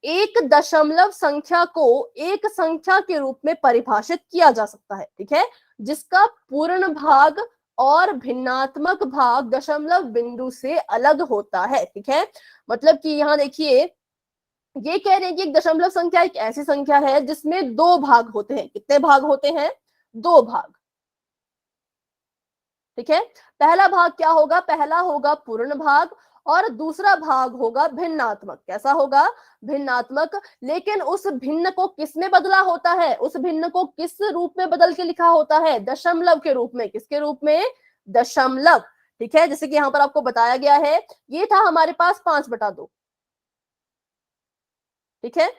एक दशमलव संख्या को एक संख्या के रूप में परिभाषित किया जा सकता है, ठीक है, जिसका पूर्ण भाग और भिन्नात्मक भाग दशमलव बिंदु से अलग होता है, ठीक है। मतलब कि यहाँ देखिए ये कह रहे हैं कि एक दशमलव संख्या एक ऐसी संख्या है जिसमें दो भाग होते हैं। कितने भाग होते हैं? दो भाग, ठीक है। पहला भाग क्या होगा? पहला होगा पूर्ण भाग और दूसरा भाग होगा भिन्नात्मक। कैसा होगा? भिन्नात्मक। लेकिन उस भिन्न को किस में बदला होता है? उस भिन्न को किस रूप में बदल के लिखा होता है? दशमलव के रूप में। किसके रूप में? दशमलव, ठीक है। जैसे कि यहाँ पर आपको बताया गया है, ये था हमारे पास 5/2, ठीक है,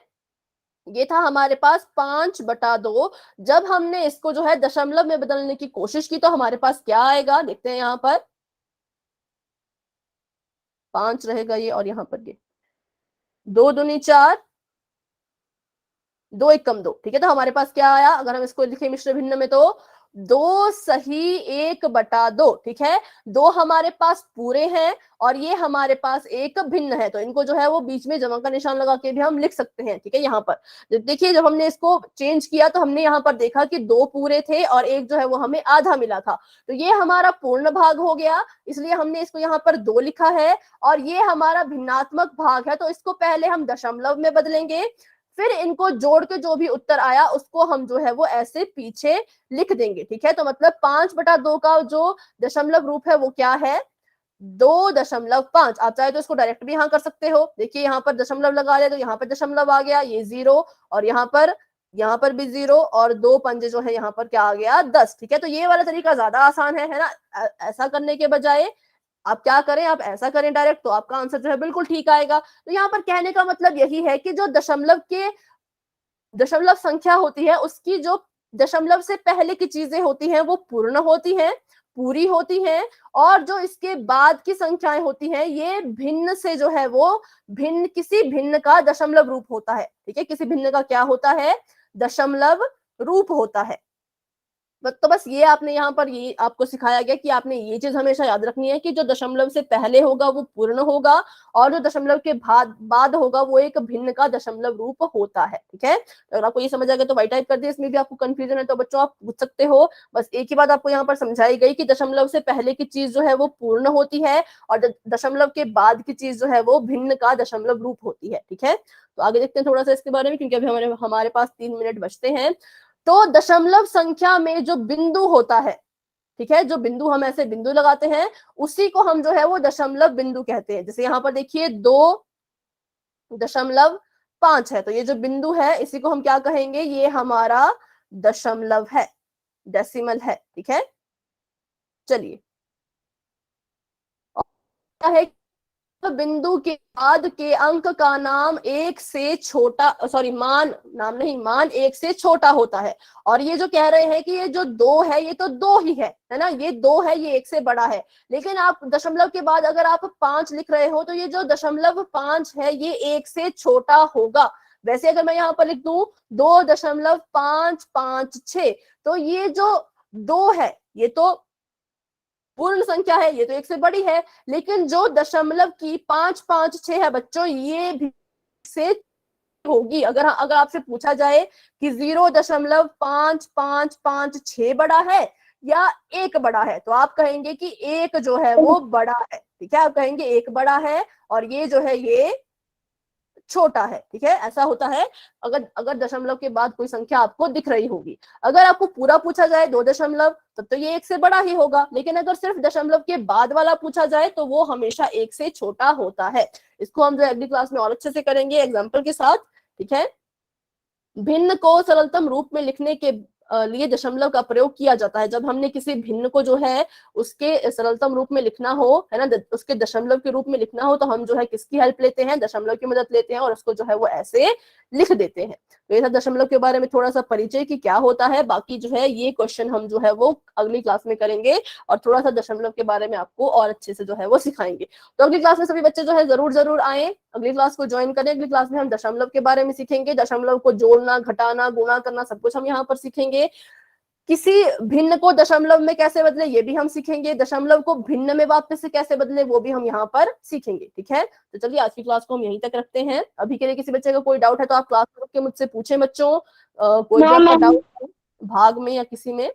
ये था हमारे पास 5/2। जब हमने इसको जो है दशमलव में बदलने की कोशिश की तो हमारे पास क्या आएगा? देखते हैं, यहाँ पर 5 रहेगा ये, और यहाँ पर ये 2 दूनी 4, 2 1 कम 2, ठीक है। तो हमारे पास क्या आया? अगर हम इसको लिखे मिश्र भिन्न में तो 2 सही 1/2, ठीक है। 2 हमारे पास पूरे हैं और ये हमारे पास एक भिन्न है, तो इनको जो है वो बीच में जमा का निशान लगा के भी हम लिख सकते हैं, ठीक है। यहाँ पर देखिए जब हमने इसको चेंज किया तो हमने यहाँ पर देखा कि 2 पूरे थे और एक जो है वो हमें आधा मिला था, तो ये हमारा पूर्ण भाग हो गया, इसलिए हमने इसको यहाँ पर 2 लिखा है। और ये हमारा भिन्नात्मक भाग है, तो इसको पहले हम दशमलव में बदलेंगे, फिर इनको जोड़ के जो भी उत्तर आया उसको हम जो है वो ऐसे पीछे लिख देंगे, ठीक है। तो मतलब 5/2 का जो दशमलव रूप है वो क्या है? 2.5। आप चाहे तो इसको डायरेक्ट भी यहाँ कर सकते हो। देखिए यहाँ पर दशमलव लगा ले तो यहाँ पर दशमलव आ गया, ये 0, और यहाँ पर भी 0, और 2 पंजे जो है यहाँ पर क्या आ गया? 10, ठीक है। तो ये वाला तरीका ज्यादा आसान है ना। ऐसा करने के बजाय आप क्या करें? आप ऐसा करें डायरेक्ट, तो आपका आंसर जो है बिल्कुल ठीक आएगा। तो यहाँ पर कहने का मतलब यही है कि जो दशमलव संख्या होती है उसकी जो दशमलव से पहले की चीजें होती हैं वो पूर्ण होती हैं, पूरी होती हैं, और जो इसके बाद की संख्याएं होती हैं ये भिन्न से जो है वो भिन्न, किसी भिन्न का दशमलव रूप होता है, ठीक है। किसी भिन्न का क्या होता है? दशमलव रूप होता है। तो बस ये आपने यहाँ पर ये आपको सिखाया गया कि आपने ये चीज हमेशा याद रखनी है कि जो दशमलव से पहले होगा वो पूर्ण होगा और जो दशमलव के बाद होगा वो एक भिन्न का दशमलव रूप होता है, ठीक है। तो अगर आपको ये समझ आ गया तो वाई टाइप कर दिए। इसमें भी आपको कंफ्यूजन है तो बच्चों आप पूछ सकते हो। बस एक ही बात आपको यहाँ पर समझाई गई कि दशमलव से पहले की चीज जो है वो पूर्ण होती है और दशमलव के बाद की चीज जो है वो भिन्न का दशमलव रूप होती है, ठीक है। तो आगे देखते हैं थोड़ा सा इसके बारे में, क्योंकि अभी हमारे पास 3 मिनट बचते हैं। तो दशमलव संख्या में जो बिंदु होता है, ठीक है, जो बिंदु हम ऐसे बिंदु लगाते हैं उसी को हम जो है वो दशमलव बिंदु कहते हैं। जैसे यहाँ पर देखिए 2.5 है, तो ये जो बिंदु है इसी को हम क्या कहेंगे? ये हमारा दशमलव है, डेसिमल है, ठीक है। चलिए, क्या है? तो बिंदु के बाद के अंक का नाम एक से छोटा, सॉरी मान, नाम नहीं, मान एक से छोटा होता है। और ये जो कह रहे हैं कि ये जो 2 है ये तो 2 ही है ना, ये 2 है, ये 1 से बड़ा है। लेकिन आप दशमलव के बाद अगर आप 5 लिख रहे हो तो ये जो दशमलव 5 है ये 1 से छोटा होगा। वैसे अगर मैं यहाँ पर लिख दूं 2.556, तो ये जो 2 है ये तो पूर्ण संख्या है, ये तो 1 से बड़ी है। लेकिन जो दशमलव की 556 है बच्चों, ये भी से होगी। अगर आपसे पूछा जाए कि 0.5556 बड़ा है या 1 बड़ा है, तो आप कहेंगे कि 1 जो है वो बड़ा है, ठीक है। आप कहेंगे 1 बड़ा है और ये जो है ये छोटा है, ठीक है। ऐसा होता है अगर दशमलव के बाद कोई संख्या आपको दिख रही होगी। अगर आपको पूरा पूछा जाए 2 दशमलव, तब तो ये 1 से बड़ा ही होगा। लेकिन अगर सिर्फ दशमलव के बाद वाला पूछा जाए तो वो हमेशा 1 से छोटा होता है। इसको हम जो अगली क्लास में और अच्छे से करेंगे एग्जाम्पल के साथ, ठीक है। भिन्न को सरलतम रूप में लिखने के लिए दशमलव का प्रयोग किया जाता है। जब हमने किसी भिन्न को जो है उसके सरलतम रूप में लिखना हो, है ना, उसके दशमलव के रूप में लिखना हो, तो हम जो है किसकी हेल्प लेते हैं? दशमलव की मदद लेते हैं और उसको जो है वो ऐसे लिख देते हैं। तो ये था दशमलव के बारे में थोड़ा सा परिचय कि क्या होता है। बाकी जो है ये क्वेश्चन हम जो है वो अगली क्लास में करेंगे और थोड़ा सा दशमलव के बारे में आपको और अच्छे से जो है वो सिखाएंगे। तो अगली क्लास में सभी बच्चे जो है जरूर आए, अगली क्लास को ज्वाइन करें। अगली क्लास में हम दशमलव के बारे में सीखेंगे, दशमलव को जोड़ना, घटाना, गुणा करना, सब कुछ हम यहाँ पर सीखेंगे। किसी भिन्न को दशमलव में कैसे बदले ये भी हम सीखेंगे, दशमलव को भिन्न में वापस से कैसे बदले वो भी हम यहाँ पर सीखेंगे। ठीक है, तो चलिए आज की क्लास को हम यहीं तक रखते हैं। अभी के लिए किसी बच्चे का कोई डाउट है तो आप क्लास में रुक के मुझसे पूछें बच्चों, कोई भी आपका डाउट भाग में या किसी में।